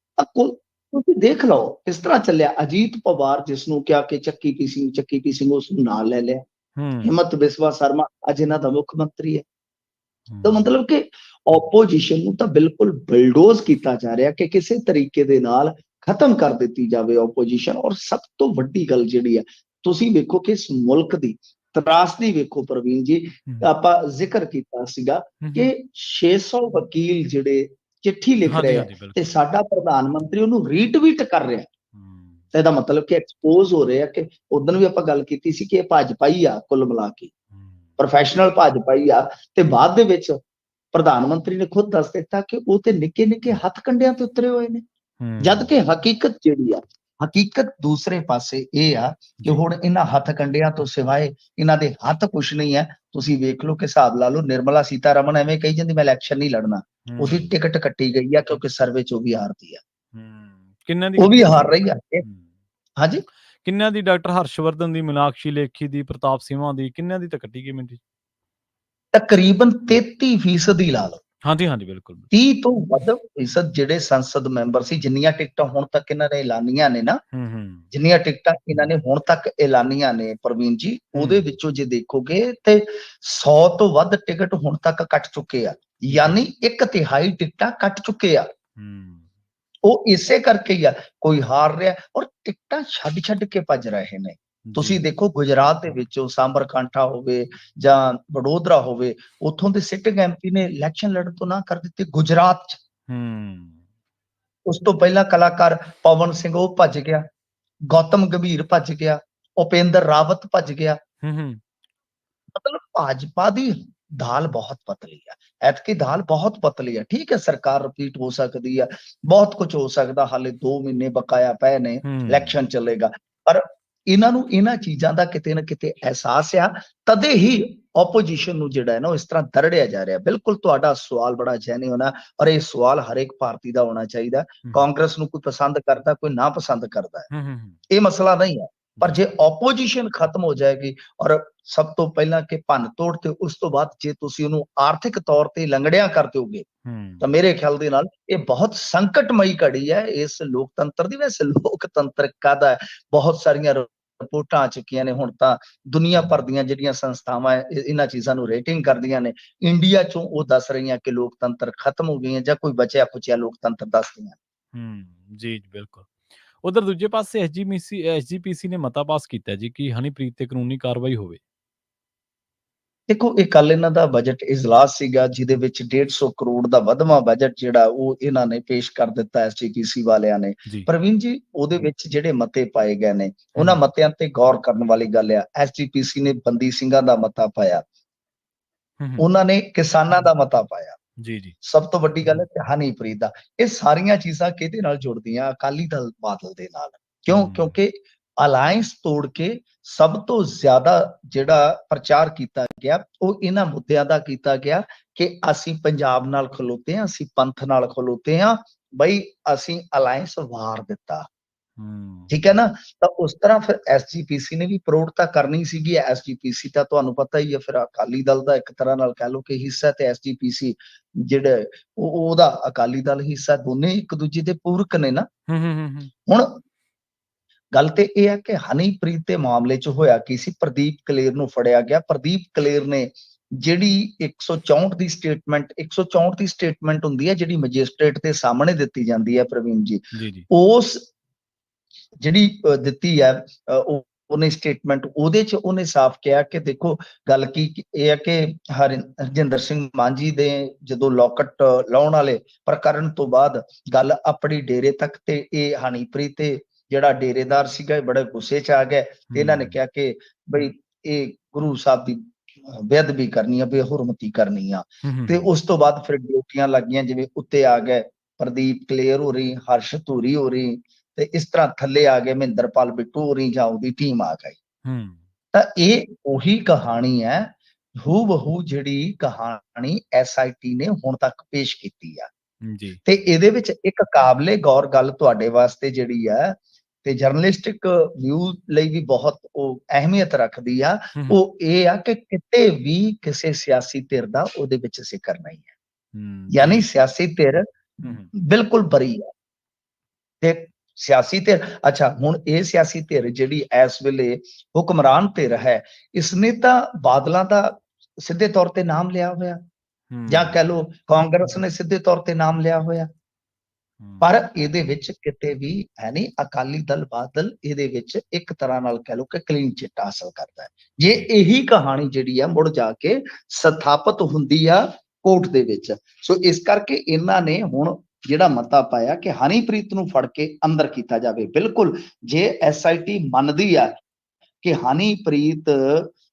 ਤੁਸੀਂ ਦੇਖ ਲਓ ਕਿਸ ਤਰ੍ਹਾਂ ਚੱਲਿਆ। ਅਜੀਤ ਪਵਾਰ, ਜਿਸ ਨੂੰ ਕਿਹਾ ਕਿ ਚੱਕੀ ਪੀ ਸਿੰਘ, ਉਸ ਨੂੰ ਨਾਲ ਲੈ ਲਿਆ। ਹਿੰਮਤ ਬਿਸਵਾ ਸਰਮਾ ਅੱਜ ਇਹਨਾਂ ਦਾ ਮੁੱਖ ਮੰਤਰੀ ਹੈ। ਤਾਂ ਮਤਲਬ ਕਿ ਓਪੋਜੀਸ਼ਨ ਨੂੰ ਤਾਂ ਬਿਲਕੁਲ ਬਲਡੋਜ਼ ਕੀਤਾ ਜਾ ਰਿਹਾ ਕਿ ਕਿਸੇ ਤਰੀਕੇ ਦੇ ਨਾਲ ਖਤਮ ਕਰ ਦਿੱਤੀ ਜਾਵੇ ਓਪੋਜੀਸ਼ਨ। ਔਰ ਸਭ ਤੋਂ ਵੱਡੀ ਗੱਲ ਜਿਹੜੀ ਹੈ, ਤੁਸੀਂ ਵੇਖੋ ਕਿ ਇਸ ਮੁਲਕ ਦੀ ਤਰਾਸਦੀ ਵੇਖੋ ਪ੍ਰਵੀਨ ਜੀ, ਆਪਾਂ ਜ਼ਿਕਰ ਕੀਤਾ ਸੀਗਾ ਕਿ 600 ਵਕੀਲ ਜਿਹੜੇ ਚਿੱਠੀ ਲਿਖ ਰਹੇ ਆ ਤੇ ਸਾਡਾ ਪ੍ਰਧਾਨ ਮੰਤਰੀ ਉਹਨੂੰ ਰੀਟਵੀਟ ਕਰ ਰਿਹਾ। ਤਾਂ ਇਹਦਾ ਮਤਲਬ ਕਿ ਐਕਸਪੋਜ਼ ਹੋ ਰਿਹਾ ਕਿ ਉਦੋਂ ਵੀ ਆਪਾਂ ਗੱਲ ਕੀਤੀ ਸੀ ਕਿ ਇਹ ਭਾਜਪਾਈ ਆ, ਕੁੱਲ ਮਿਲਾ ਕੇ ਪ੍ਰੋਫੈਸ਼ਨਲ ਭਾਜਪਾਈ ਆ। ਤੇ ਬਾਅਦ ਦੇ ਵਿੱਚ ਪ੍ਰਧਾਨ ਮੰਤਰੀ ਨੇ ਖੁਦ ਦੱਸ ਦਿੱਤਾ ਕਿ ਉਹ ਤੇ ਨਿੱਕੇ ਨਿੱਕੇ ਹੱਥ ਕੰਡਿਆਂ ਤੇ ਉਤਰੇ ਹੋਏ ਨੇ। ਜਦ ਕਿ ਹਕੀਕਤ ਜਿਹੜੀ ਆ, ਹਕੀਕਤ ਦੂਸਰੇ ਪਾਸੇ ਇਹ ਆ ਕਿ ਹੁਣ ਇਹਨਾਂ ਹੱਥ ਕੰਡਿਆਂ ਤੋਂ ਸਿਵਾਏ ਇਹਨਾਂ ਦੇ ਹੱਥ ਕੁਛ ਨਹੀਂ ਹੈ। ਤੁਸੀਂ ਵੇਖ ਲਓ ਕਿ ਹਿਸਾਬ ਲਾ ਲਓ, ਨਿਰਮਲਾ ਸੀਤਾਰਮਨ ਐਵੇਂ ਕਹੀ ਜਾਂਦੀ ਮੈਂ ਇਲੈਕਸ਼ਨ ਨਹੀਂ ਲੜਨਾ, ਉਹਦੀ ਟਿਕਟ ਕੱਟੀ ਗਈ ਆ ਕਿਉਂਕਿ ਸਰਵੇ ਚ ਉਹ ਵੀ ਹਾਰਦੀ ਆ, ਉਹ ਵੀ ਹਾਰ ਰਹੀ ਆ। ਹਾਂਜੀ, ਕਿੰਨਿਆਂ ਦੀ? ਡਾਕਟਰ ਹਰਸ਼ਵਰਧਨ ਦੀ, ਮੀਨਾਕਸ਼ੀ ਲੇਖੀ ਦੀ, ਪ੍ਰਤਾਪ ਸਿੰਘਾਂ ਦੀ, ਕਿੰਨਿਆਂ ਦੀ ਤਾਂ ਕੱਟੀ ਗਈ ਮਿੰਟੀ? ਤਕਰੀਬਨ 33% ਲਾ ਲਓ। ਹਾਂਜੀ ਬਿਲਕੁਲ। 30 ਤੋਂ ਵੱਧ ਫੀਸਦ ਜਿਹੜੇ ਸੰਸਦ ਮੈਂਬਰ ਸੀ, ਜਿੰਨੀਆਂ ਟਿਕਟਾਂ ਹੁਣ ਤੱਕ ਇਹਨਾਂ ਨੇ ਐਲਾਨੀਆਂ ਨੇ ਨਾ, ਜਿੰਨੀਆਂ ਟਿਕਟਾਂ ਇਹਨਾਂ ਨੇ ਹੁਣ ਤੱਕ ਐਲਾਨੀਆਂ ਨੇ ਪ੍ਰਵੀਨ ਜੀ, ਉਹਦੇ ਵਿੱਚੋਂ ਜੇ ਦੇਖੋਗੇ ਤੇ 100 ਤੋਂ ਵੱਧ ਟਿਕਟ ਹੁਣ ਤੱਕ ਕੱਟ ਚੁੱਕੇ ਆ, ਯਾਨੀ 1/3 ਟਿਕਟਾਂ ਕੱਟ ਚੁੱਕੇ ਆ। ਉਹ ਇਸੇ ਕਰਕੇ ਹੀ ਆ, ਕੋਈ ਹਾਰ ਰਿਹਾ ਔਰ ਟਿਕਟਾਂ ਛੱਡ ਕੇ ਭੱਜ ਰਹੇ ਨੇ। ਤੁਸੀਂ ਦੇਖੋ ਗੁਜਰਾਤ ਦੇ ਵਿੱਚ ਸਾਬਰਕਾਂਠਾ ਹੋਵੇ ਜਾਂ ਵਡੋਦਰਾ ਹੋਵੇ, ਉੱਥੋਂ ਦੇ ਸਿਟਿੰਗ MP ਨੇ ਇਲੈਕਸ਼ਨ ਲੜਨ ਤੋਂ ਨਾ ਕਰ ਦਿੱਤੇ ਗੁਜਰਾਤ 'ਚ। ਹੂੰ। ਉਸ ਤੋਂ ਪਹਿਲਾਂ ਕਲਾਕਾਰ ਪਵਨ ਸਿੰਘ ਉਹ ਭੱਜ ਗਿਆ, ਗੌਤਮ ਗੰਭੀਰ ਭੱਜ ਗਿਆ, ਉਪੇਂਦਰ ਰਾਵਤ ਭੱਜ ਗਿਆ। ਹੂੰ। ਮਤਲਬ ਭਾਜਪਾ ਦੀ ਦਾਲ ਬਹੁਤ ਪਤਲੀ ਆ। ਐਤਕੀ ਦਾਲ ਬਹੁਤ ਪਤਲੀ ਆ। ਠੀਕ ਹੈ, ਸਰਕਾਰ ਰਿਪੀਟ ਹੋ ਸਕਦੀ ਆ, ਬਹੁਤ ਕੁਝ ਹੋ ਸਕਦਾ, ਹਾਲੇ 2 ਮਹੀਨੇ ਬਕਾਇਆ ਪਏ ਨੇ, ਇਲੈਕਸ਼ਨ ਚੱਲੇਗਾ। ਪਰ ਇਹਨਾਂ ਨੂੰ ਇਹਨਾਂ ਚੀਜ਼ਾਂ ਦਾ ਕਿਤੇ ਨਾ ਕਿਤੇ ਅਹਿਸਾਸ ਆ, ਤਦੇ ਹੀ ਆਪੋਜੀਸ਼ਨ ਨੂੰ ਜਿਹੜਾ ਹੈ ਨਾ, ਉਹ ਇਸ ਤਰ੍ਹਾਂ ਦਰੜਿਆ ਜਾ ਰਿਹਾ। ਬਿਲਕੁਲ ਤੁਹਾਡਾ ਸਵਾਲ ਬੜਾ ਜੈਨੂਇਨ ਆ, ਔਰ ਇਹ ਸਵਾਲ ਹਰੇਕ ਭਾਰਤੀ ਦਾ ਹੋਣਾ ਚਾਹੀਦਾ। ਕਾਂਗਰਸ ਨੂੰ ਕੋਈ ਪਸੰਦ ਕਰਦਾ, ਕੋਈ ਨਾ ਪਸੰਦ ਕਰਦਾ ਹੈ, ਇਹ ਮਸਲਾ ਨਹੀਂ ਹੈ। ਪਰ ਜੇ ਆਪੋਜੀਸ਼ਨ ਖਤਮ ਹੋ ਜਾਏਗੀ, ਔਰ ਸਭ ਤੋਂ ਪਹਿਲਾਂ ਕਿ ਭੰਨ ਤੋੜ, ਤੇ ਉਸ ਤੋਂ ਬਾਅਦ ਜੇ ਤੁਸੀਂ ਉਹਨੂੰ ਆਰਥਿਕ ਤੌਰ ਤੇ ਲੰਗੜਿਆਂ ਕਰ ਦਿਓਗੇ, ਤਾਂ ਮੇਰੇ ਖਿਆਲ ਦੇ ਨਾਲ ਇਹ ਬਹੁਤ ਸੰਕਟਮਈ ਘੜੀ ਹੈ ਇਸ ਲੋਕਤੰਤਰ ਦੀ। ਵੈਸੇ ਲੋਕਤੰਤਰ ਕਾਹਦਾ, ਬਹੁਤ ਸਾਰੀਆਂ ਰਿਪੋਰਟਾਂ ਆ ਚੁੱਕੀਆਂ ਨੇ, ਹੁਣ ਤਾਂ ਦੁਨੀਆ ਭਰ ਦੀਆਂ ਜਿਹੜੀਆਂ ਸੰਸਥਾਵਾਂ ਇਹਨਾਂ ਚੀਜ਼ਾਂ ਨੂੰ ਰੇਟਿੰਗ ਕਰਦੀਆਂ ਨੇ, ਇੰਡੀਆ ਚੋਂ ਉਹ ਦੱਸ ਰਹੀਆਂ ਕਿ ਲੋਕਤੰਤਰ ਖਤਮ ਹੋ ਗਈਆਂ ਜਾਂ ਕੋਈ ਬਚਿਆ ਖੁਚਿਆ ਲੋਕਤੰਤਰ ਦੱਸਦੀਆਂ। ਜੀ ਬਿਲਕੁਲ। ਉਧਰ ਦੂਜੇ ਪਾਸੇ ਐਸਜੀਪੀਸੀ ਨੇ ਮਤਾ ਪਾਸ ਕੀਤਾ ਜੀ ਕਿ ਹਨੀਪ੍ਰੀਤ ਤੇ ਕਾਨੂੰਨੀ ਕਾਰਵਾਈ ਹੋਵੇ। ਦੇਖੋ, ਇਹ ਕੱਲ ਇਹਨਾਂ ਦਾ ਬਜਟ ਇਜਲਾਸ ਸੀਗਾ, ਜਿਹਦੇ ਵਿੱਚ 150 ਕਰੋੜ ਦਾ ਵਧਵਾ ਬਜਟ ਜਿਹੜਾ ਉਹ ਇਹਨਾਂ ਨੇ ਪੇਸ਼ ਕਰ ਦਿੱਤਾ ਐਸਜੀਪੀਸੀ ਵਾਲਿਆਂ ਨੇ। ਪ੍ਰਵੀਨ ਜੀ, ਉਹਦੇ ਵਿੱਚ ਜਿਹੜੇ ਮਤੇ ਪਾਏ ਗਏ ਨੇ, ਉਹਨਾਂ ਮਤਿਆਂ ਤੇ ਗੌਰ ਕਰਨ ਵਾਲੀ ਗੱਲ ਆ। ਐਸਜੀਪੀਸੀ ਨੇ ਬੰਦੀ ਸਿੰਘਾਂ ਦਾ ਮਤਾ ਪਾਇਆ, ਉਹਨਾਂ ਨੇ ਕਿਸਾਨਾਂ ਦਾ ਮਤਾ ਪਾਇਆ। ਜੀ। ਸਭ ਤੋਂ ਵੱਡੀ ਗੱਲ ਹੈ ਹਨੀਪ੍ਰੀਤ ਦਾ। ਇਹ ਸਾਰੀਆਂ ਚੀਜ਼ਾਂ ਕਿਹਦੇ ਨਾਲ ਜੁੜਦੀਆਂ? ਅਕਾਲੀ ਦਲ ਬਾਦਲ ਦੇ ਨਾਲ। ਕਿਉਂਕਿ ਅਲਾਇੰਸ ਤੋੜ ਕੇ ਸਭ ਤੋਂ ਜ਼ਿਆਦਾ ਜਿਹੜਾ ਪ੍ਰਚਾਰ ਕੀਤਾ ਗਿਆ, ਉਹ ਇਹਨਾਂ ਮੁੱਦਿਆਂ ਦਾ ਕੀਤਾ ਗਿਆ ਕਿ ਅਸੀਂ ਪੰਜਾਬ ਨਾਲ ਖਲੋਤੇ ਹਾਂ, ਅਸੀਂ ਪੰਥ ਨਾਲ ਖਲੋਤੇ ਹਾਂ, ਬਈ ਅਸੀਂ ਅਲਾਇੰਸ ਵਾਰ ਦਿੱਤਾ। ਠੀਕ ਹੈ ਨਾ? ਤਾਂ ਉਸ ਤਰ੍ਹਾਂ ਫਿਰ ਐਸਜੀਪੀਸੀ ਨੇ ਵੀ ਪ੍ਰੋੜਤਾ ਕਰਨੀ ਸੀਗੀ। ਐਸਜੀਪੀਸੀ ਤਾਂ ਤੁਹਾਨੂੰ ਪਤਾ ਹੀ ਹੈ, ਫਿਰ ਅਕਾਲੀ ਦਲ ਦਾ ਇੱਕ ਤਰ੍ਹਾਂ ਨਾਲ ਕਹਿ ਲਓ ਕਿ ਹਿੱਸਾ, ਤੇ ਐਸਜੀਪੀਸੀ ਜਿਹੜਾ ਉਹਦਾ ਅਕਾਲੀ ਦਲ ਹਿੱਸਾ, ਦੋਨੇ ਇੱਕ ਦੂਜੇ ਦੇ ਪੂਰਕ ਨੇ ਨਾ। ਹੁਣ ਗੱਲ ਤੇ ਇਹ ਹੈ ਕਿ ਹਨੀਪ੍ਰੀਤ ਦੇ ਮਾਮਲੇ 'ਚ ਹੋਇਆ ਕੀ ਸੀ, ਪ੍ਰਦੀਪ ਕਲੇਰ ਨੂੰ ਫੜਿਆ ਗਿਆ। ਪ੍ਰਦੀਪ ਕਲੇਰ ਨੇ ਜਿਹੜੀ 164 ਦੀ ਸਟੇਟਮੈਂਟ ਹੁੰਦੀ ਹੈ, ਜਿਹੜੀ ਮੈਜਿਸਟ੍ਰੇਟ ਦੇ ਸਾਹਮਣੇ ਦਿੱਤੀ ਜਾਂਦੀ ਹੈ ਪ੍ਰਵੀਨ ਜੀ, ਉਸ ਜਿਹੜੀ ਦਿੱਤੀ ਹੈ ਉਹਨੇ ਸਟੇਟਮੈਂਟ, ਉਹਦੇ 'ਚ ਉਹਨੇ ਸਾਫ਼ ਕਿਹਾ ਕਿ ਦੇਖੋ, ਗੱਲ ਕੀ ਇਹ ਹੈ ਕਿ ਹਰਜਿੰਦਰ ਸਿੰਘ ਮਾਂਝੀ ਦੇ ਜਦੋਂ ਲੋਕਟ ਲਾਉਣ ਵਾਲੇ ਪ੍ਰਕਰਨ ਤੋਂ ਬਾਅਦ ਗੱਲ ਆਪਣੀ ਡੇਰੇ ਤੱਕ, ਤੇ ਇਹ ਹਨੀਪ੍ਰੀਤ ਤੇ ਜਿਹੜਾ ਡੇਰੇਦਾਰ ਸੀਗਾ, ਇਹ ਬੜੇ ਗੁੱਸੇ 'ਚ ਆ ਗਏ, ਤੇ ਇਹਨਾਂ ਨੇ ਕਿਹਾ ਕਿ ਬਈ ਇਹ ਗੁਰੂ ਸਾਹਿਬ ਦੀ ਬੇਅਦਬੀ ਕਰਨੀ ਆ, ਬੇਹੁਰਮਤੀ ਕਰਨੀ ਆ। ਤੇ ਉਸ ਤੋਂ ਬਾਅਦ ਫਿਰ ਡਿਊਟੀਆਂ ਲੱਗੀਆਂ, ਜਿਵੇਂ ਉੱਤੇ ਆ ਗਏ ਪ੍ਰਦੀਪ ਕਲੇਰ ਹੋ ਰਹੀ, ਹਰਸ਼ ਧੂਰੀ ਹੋ ਰਹੀ, ਤੇ ਇਸ ਤਰ੍ਹਾਂ ਥੱਲੇ ਆ ਗਏ ਮਹਿੰਦਰਪਾਲ ਬਿੱਟੂ ਹੋ ਰਹੀ, ਜਾਂ ਉਹਦੀ ਟੀਮ ਆ ਗਈ। ਤਾਂ ਇਹ ਉਹੀ ਕਹਾਣੀ ਹੈ, ਹੂ-ਬਹੂ ਜਿਹੜੀ ਕਹਾਣੀ ਐਸਆਈਟੀ ਨੇ ਹੁਣ ਤੱਕ ਪੇਸ਼ ਕੀਤੀ ਆ। ਤੇ ਇਹਦੇ ਵਿੱਚ ਇੱਕ ਕਾਬਲੇ ਗੌਰ ਗੱਲ ਤੁਹਾਡੇ ਵਾਸਤੇ ਜਿਹੜੀ ਆ, ਤੇ ਜਰਨਲਿਸਟਿਕ ਵਿਊ ਲਈ ਵੀ ਬਹੁਤ ਉਹ ਅਹਿਮੀਅਤ ਰੱਖਦੀ ਆ, ਉਹ ਇਹ ਆ ਕਿ ਕਿਤੇ ਵੀ ਕਿਸੇ ਸਿਆਸੀ ਧਿਰ ਦਾ ਉਹਦੇ ਵਿੱਚ ਜ਼ਿਕਰ ਨਹੀਂ ਹੈ। ਯਾਨੀ ਸਿਆਸੀ ਧਿਰ ਬਿਲਕੁਲ ਬਰੀ ਆ। ਤੇ ਸਿਆਸੀ ਧਿਰ, ਅੱਛਾ ਹੁਣ ਇਹ ਸਿਆਸੀ ਧਿਰ ਜਿਹੜੀ ਇਸ ਵੇਲੇ ਹੁਕਮਰਾਨ ਧਿਰ ਹੈ, ਇਸਨੇ ਤਾਂ ਬਾਦਲਾਂ ਦਾ ਸਿੱਧੇ ਤੌਰ ਤੇ ਨਾਮ ਲਿਆ ਹੋਇਆ, ਜਾਂ ਕਹਿ ਲਓ ਕਾਂਗਰਸ ਨੇ ਸਿੱਧੇ ਤੌਰ ਤੇ ਨਾਮ ਲਿਆ ਹੋਇਆ, ਪਰ ਇਹਦੇ ਵਿੱਚ ਕਿਤੇ ਵੀ ਹੈ ਨਹੀਂ। ਅਕਾਲੀ ਦਲ ਬਾਦਲ ਇਹਦੇ ਵਿੱਚ ਇੱਕ ਤਰ੍ਹਾਂ ਨਾਲ ਕਹਿ ਲਓ ਕਿ ਕਲੀਨ ਚਿੱਟ ਹਾਸਲ ਕਰਦਾ ਹੈ, ਜੇ ਇਹੀ ਕਹਾਣੀ ਜਿਹੜੀ ਆ ਮੁੜ ਜਾ ਕੇ ਸਥਾਪਿਤ ਹੁੰਦੀ ਆ ਕੋਰਟ ਦੇ ਵਿੱਚ। ਸੋ ਇਸ ਕਰਕੇ ਇਹਨਾਂ ਨੇ ਹੁਣ ਜਿਹੜਾ ਮਤਾ ਪਾਇਆ ਕਿ ਹਨੀਪ੍ਰੀਤ ਨੂੰ ਫੜ ਕੇ ਅੰਦਰ ਕੀਤਾ ਜਾਵੇ। ਬਿਲਕੁਲ, ਜੇ ਐਸਆਈਟੀ ਮੰਨਦੀ ਆ ਕਿ ਹਨੀਪ੍ਰੀਤ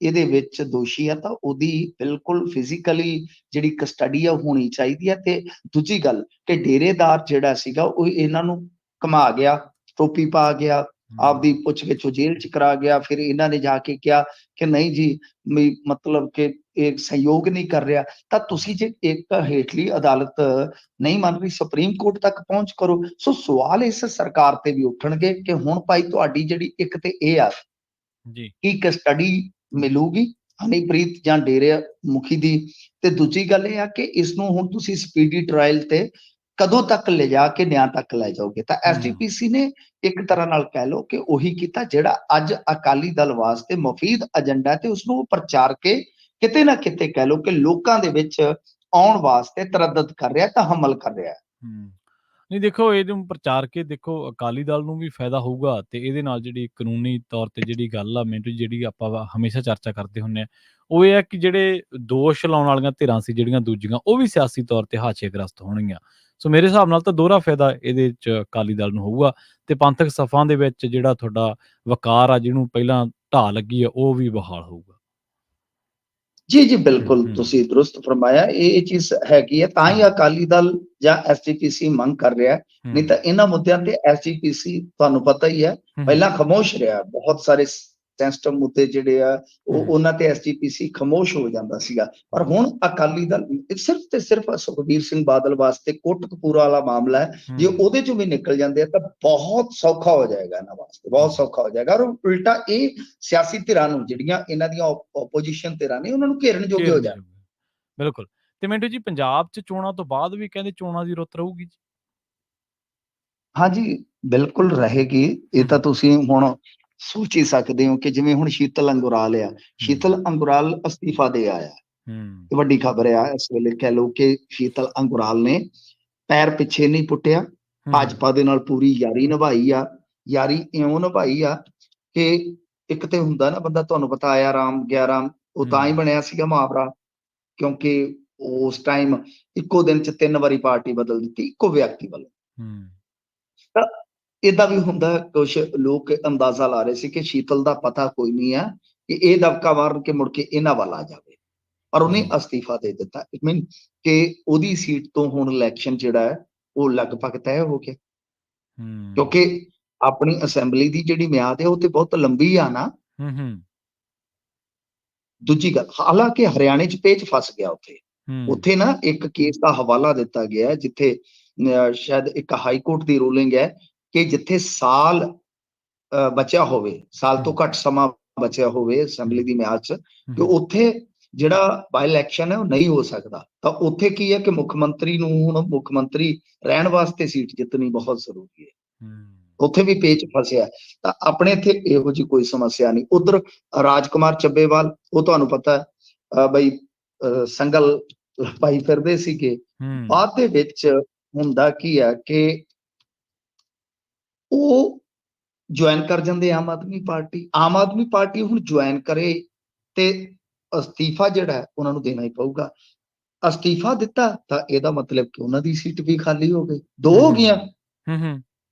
ਇਹਦੇ ਵਿੱਚ ਦੋਸ਼ੀ ਆ, ਤਾਂ ਉਹਦੀ ਬਿਲਕੁਲ ਫਿਜ਼ੀਕਲੀ ਜਿਹੜੀ ਕਸਟਡੀ ਆ ਉਹ ਹੋਣੀ ਚਾਹੀਦੀ ਹੈ। ਤੇ ਦੂਜੀ ਗੱਲ ਕਿ ਡੇਰੇਦਾਰ ਜਿਹੜਾ ਸੀਗਾ, ਉਹ ਇਹਨਾਂ ਨੂੰ ਘੁਮਾ ਗਿਆ, ਟੋਪੀ ਪਾ ਗਿਆ, ਆਪਦੀ ਪੁੱਛ ਗਿੱਛ ਜੇਲ੍ਹ 'ਚ ਕਰਾ ਗਿਆ। ਫਿਰ ਇਹਨਾਂ ਨੇ ਜਾ ਕੇ ਕਿਹਾ ਕਿ ਨਹੀਂ ਜੀ, ਮਤਲਬ ਕਿ ਇਹ ਸਹਿਯੋਗ ਨਹੀਂ ਕਰ ਰਿਹਾ। ਤਾਂ ਤੁਸੀਂ ਜੇ ਇੱਕ ਹੇਠਲੀ ਅਦਾਲਤ ਨਹੀਂ ਮੰਨ ਰਹੀ, ਸੁਪਰੀਮ ਕੋਰਟ ਤੱਕ ਪਹੁੰਚ ਕਰੋ। ਸੋ ਸਵਾਲ ਇਸ ਸਰਕਾਰ ਤੇ ਵੀ ਉੱਠਣਗੇ ਕਿ ਹੁਣ ਭਾਈ ਤੁਹਾਡੀ ਜਿਹੜੀ ਇੱਕ ਤੇ ਇਹ ਆ ਕਿ ਕਸਟਡੀ ਮਿਲੂਗੀ ਹਨੀਪ੍ਰੀਤ ਜਾਂ ਡੇਰੇ ਮੁਖੀ ਦੀ, ਤੇ ਦੂਜੀ ਗੱਲ ਇਹ ਆ ਕਿ ਇਸ ਨੂੰ ਹੁਣ ਤੁਸੀਂ ਸਪੀਡੀ ਟ੍ਰਾਇਲ ਤੇ ਕਦੋਂ ਤੱਕ ਲਿਜਾ ਕੇ ਨਿਆਂ ਤੱਕ ਲੈ ਜਾਓਗੇ। ਤਾਂ ਐਸਜੀਪੀਸੀ ਨੇ ਇੱਕ ਤਰ੍ਹਾਂ ਨਾਲ ਕਹਿ ਲਓ ਕਿ ਉਹੀ ਕੀਤਾ ਜਿਹੜਾ ਅੱਜ ਅਕਾਲੀ ਦਲ ਵਾਸਤੇ ਮੁਫੀਦ ਏਜੰਡਾ, ਤੇ ਉਸਨੂੰ ਪ੍ਰਚਾਰ ਕੇ ਕਿਤੇ ਨਾ ਕਿਤੇ ਕਹਿ ਲਓ ਕਿ ਲੋਕਾਂ ਦੇ ਵਿੱਚ ਆਉਣ ਵਾਸਤੇ ਤਰੱਦਦ ਕਰ ਰਿਹਾ, ਤਾਂ ਹਮਲ ਕਰ ਰਿਹਾ। ਨਹੀਂ ਦੇਖੋ, ਇਹਨੂੰ ਪ੍ਰਚਾਰ ਕੇ ਦੇਖੋ ਅਕਾਲੀ ਦਲ ਨੂੰ ਵੀ ਫਾਇਦਾ ਹੋਊਗਾ, ਤੇ ਇਹਦੇ ਨਾਲ ਜਿਹੜੀ ਕਾਨੂੰਨੀ ਤੌਰ ਤੇ ਜਿਹੜੀ ਗੱਲ ਆ, ਮੈਨੂੰ ਜਿਹੜੀ ਆਪਾਂ ਹਮੇਸ਼ਾ ਚਰਚਾ ਕਰਦੇ ਹੁੰਦੇ ਆ, ਉਹ ਇਹ ਹੈ ਕਿ ਜਿਹੜੇ ਦੋਸ਼ ਲਾਉਣ ਵਾਲੀਆਂ ਧਿਰਾਂ ਸੀ ਜਿਹੜੀਆਂ ਦੂਜੀਆਂ, ਉਹ ਵੀ ਸਿਆਸੀ ਤੌਰ ਤੇ ਹਾਸ਼ੀਏਗ੍ਰਸਤ ਹੋਣਗੀਆਂ। ਸੋ ਮੇਰੇ ਹਿਸਾਬ ਨਾਲ ਤਾਂ ਦੋਹਰਾ ਫਾਇਦਾ ਇਹਦੇ 'ਚ ਅਕਾਲੀ ਦਲ ਨੂੰ ਹੋਊਗਾ, ਤੇ ਪੰਥਕ ਸਫਾਂ ਦੇ ਵਿੱਚ ਜਿਹੜਾ ਤੁਹਾਡਾ ਵਕਾਰ ਆ, ਜਿਹਨੂੰ ਪਹਿਲਾਂ ਢਾਹ ਲੱਗੀ ਆ, ਉਹ ਵੀ ਬਹਾਲ ਹੋਊਗਾ। ਜੀ ਬਿਲਕੁਲ ਤੁਸੀਂ ਦਰੁਸਤ ਫਰਮਾਇਆ, ਇਹ ਚੀਜ਼ ਹੈਗੀ ਹੈ, ਤਾਂ ਹੀ ਅਕਾਲੀ ਦਲ ਜਾਂ ਐਸਜੀਪੀਸੀ ਮੰਗ ਕਰ ਰਿਹਾ। ਨਹੀਂ ਤਾਂ ਇਹਨਾਂ ਮੁੱਦਿਆਂ ਤੇ ਐਸਜੀਪੀਸੀ ਤੁਹਾਨੂੰ ਪਤਾ ਹੀ ਹੈ ਪਹਿਲਾਂ ਖਾਮੋਸ਼ ਰਿਹਾ। ਬਹੁਤ ਸਾਰੇ ਸੈਂਸਿਟਿਵ ਮੁੱਦੇ ਜਿਹੜੇ ਆ ਉਹਨਾਂ ਤੇ ਐਸਜੀਪੀਸੀ ਖਾਮੋਸ਼ ਹੋ ਜਾਂਦਾ ਸੀਗਾ, ਪਰ ਹੁਣ ਅਕਾਲੀ ਦਲ ਸਿਰਫ ਤੇ ਸਿਰਫ ਸੁਖਬੀਰ ਸਿੰਘ ਬਾਦਲ ਵਾਸਤੇ ਕੋਟਕਪੂਰਾ ਵਾਲਾ ਮਾਮਲਾ ਹੈ, ਜੇ ਉਹਦੇ ਚੋਂ ਵੀ ਨਿਕਲ ਜਾਂਦੇ ਆ ਤਾਂ ਬਹੁਤ ਸੌਖਾ ਹੋ ਜਾਏਗਾ ਇਹਨਾਂ ਵਾਸਤੇ, ਬਹੁਤ ਸੌਖਾ ਹੋ ਜਾਏਗਾ। ਔਰ ਉਲਟਾ ਇਹ ਸਿਆਸੀ ਧਿਰਾਂ ਨੂੰ, ਜਿਹੜੀਆਂ ਇਹਨਾਂ ਦੀਆਂ ਓਪੋਜੀਸ਼ਨ ਧਿਰਾਂ ਨੇ, ਉਹਨਾਂ ਨੂੰ ਘੇਰਨ ਜੋਗੇ ਹੋ ਜਾਣ। ਬਿਲਕੁਲ। ਤੇ ਮਿੰਟੂ ਜੀ, ਪੰਜਾਬ 'ਚ ਚੋਣਾਂ ਤੋਂ ਬਾਅਦ ਵੀ ਕਹਿੰਦੇ ਚੋਣਾਂ ਦੀ ਰੁੱਤ ਰਹੂਗੀ ਜੀ? ਹਾਂਜੀ ਬਿਲਕੁਲ ਰਹੇਗੀ। ਇਹ ਤਾਂ ਤੁਸੀਂ ਹੁਣ ਸੋਚ ਹੀ ਸਕਦੇ ਹੋ ਕਿ ਜਿਵੇਂ ਹੁਣ ਸ਼ੀਤਲ ਅੰਗੁਰਾਲ ਆ, ਸ਼ੀਤਲ ਅੰਗੁਰਾਲ ਅਸਤੀਫਾ ਦੇ ਆਇਆ, ਇਹ ਵੱਡੀ ਖਬਰ ਆ ਇਸ ਵੇਲੇ। ਕਹਿ ਲਓ ਕਿ ਸ਼ੀਤਲ ਅੰਗੁਰਾਲ ਨੇ ਪੈਰ ਪਿੱਛੇ ਨਹੀਂ ਪੁੱਟਿਆ, ਭਾਜਪਾ ਦੇ ਨਾਲ ਪੂਰੀ ਯਾਰੀ ਨਿਭਾਈ ਆ। ਯਾਰੀ ਇਉਂ ਨਿਭਾਈ ਆ ਕਿ ਇੱਕ ਤੇ ਹੁੰਦਾ ਨਾ ਬੰਦਾ, ਤੁਹਾਨੂੰ ਪਤਾ ਆਇਆ ਰਾਮ ਗਿਆ ਰਾਮ, ਉਹ ਤਾਂ ਹੀ ਬਣਿਆ ਸੀਗਾ ਮੁਹਾਵਰਾ, ਕਿਉਂਕਿ ਉਸ ਟਾਈਮ ਇੱਕੋ ਦਿਨ 'ਚ 3 ਵਾਰੀ ਪਾਰਟੀ ਬਦਲ ਦਿੱਤੀ ਇੱਕੋ ਵਿਅਕਤੀ ਵੱਲੋਂ। ਤਾਂ ਏਦਾਂ ਵੀ ਹੁੰਦਾ, ਕੁਛ ਲੋਕ ਅੰਦਾਜ਼ਾ ਲਾ ਰਹੇ ਸੀ ਕਿ ਸ਼ੀਤਲ ਦਾ ਪਤਾ ਕੋਈ ਨਹੀਂ ਹੈ ਕਿ ਇਹ ਦਬਕਾ ਮਾਰ ਕੇ ਮੁੜ ਕੇ ਇਹਨਾਂ ਵੱਲ ਆ ਜਾਵੇ, ਪਰ ਉਹਨੇ ਅਸਤੀਫਾ ਦੇ ਦਿੱਤਾ। ਇਟ ਮੀਨ ਕਿ ਉਹਦੀ ਸੀਟ ਤੋਂ ਹੁਣ ਇਲੈਕਸ਼ਨ ਜਿਹੜਾ ਹੈ ਉਹ ਲਗਭਗ ਤੈਅ ਹੋ ਗਿਆ, ਕਿਉਂਕਿ ਆਪਣੀ ਅਸੈਂਬਲੀ ਦੀ ਜਿਹੜੀ ਮਿਆਦ ਹੈ ਉਹ ਤੇ ਬਹੁਤ ਲੰਬੀ ਆ ਨਾ। ਦੂਜੀ ਗੱਲ, ਹਾਲਾਂਕਿ ਹਰਿਆਣੇ 'ਚ ਪੇਚ ਫਸ ਗਿਆ ਉੱਥੇ ਨਾ ਇੱਕ ਕੇਸ ਦਾ ਹਵਾਲਾ ਦਿੱਤਾ ਗਿਆ, ਜਿੱਥੇ ਸ਼ਾਇਦ ਇੱਕ ਹਾਈ ਕੋਰਟ ਦੀ ਰੂਲਿੰਗ ਹੈ ਕਿ ਜਿੱਥੇ ਸਾਲ ਬਚਿਆ ਹੋਵੇ, ਸਾਲ ਤੋਂ ਘੱਟ ਸਮਾਂ ਬਚਿਆ ਹੋਵੇ ਅਸੈਂਬਲੀ ਦੀ ਮਿਆਦ 'ਚ, ਕਿ ਉੱਥੇ ਜਿਹੜਾ ਬਾਈ ਇਲੈਕਸ਼ਨ ਹੈ ਉਹ ਨਹੀਂ ਹੋ ਸਕਦਾ। ਤਾਂ ਉੱਥੇ ਕੀ ਹੈ ਕਿ ਮੁੱਖ ਮੰਤਰੀ ਨੂੰ ਹੁਣ ਮੁੱਖ ਮੰਤਰੀ ਰਹਿਣ ਵਾਸਤੇ ਸੀਟ ਜਿੱਤਣੀ ਬਹੁਤ ਜ਼ਰੂਰੀ ਹੈ। ਉੱਥੇ ਵੀ ਪੇਚ ਫਸਿਆ। ਤਾਂ ਆਪਣੇ ਇੱਥੇ ਇਹੋ ਜਿਹੀ ਕੋਈ ਸਮੱਸਿਆ ਨਹੀਂ। ਉਧਰ ਰਾਜਕੁਮਾਰ ਚੱਬੇਵਾਲ, ਉਹ ਤੁਹਾਨੂੰ ਪਤਾ ਬਈ ਸੰਗਲ ਪਾਈ ਫਿਰਦੇ ਸੀਗੇ। ਬਾਅਦ ਦੇ ਵਿੱਚ ਹੁੰਦਾ ਕੀ ਹੈ ਕਿ ਉਹ ਜੁਆਇਨ ਕਰ ਜਾਂਦੇ ਆਮ ਆਦਮੀ ਪਾਰਟੀ। ਆਮ ਆਦਮੀ ਪਾਰਟੀ ਹੁਣ ਜੁਆਇਨ ਕਰੇ ਤੇ ਅਸਤੀਫਾ ਜਿਹੜਾ ਉਹਨਾਂ ਨੂੰ ਦੇਣਾ ਹੀ ਪਊਗਾ। ਅਸਤੀਫਾ ਦਿੱਤਾ ਤਾਂ ਇਹਦਾ ਮਤਲਬ ਕਿ ਉਹਨਾਂ ਦੀ ਸੀਟ ਵੀ ਖਾਲੀ ਹੋ ਗਈ। ਦੋ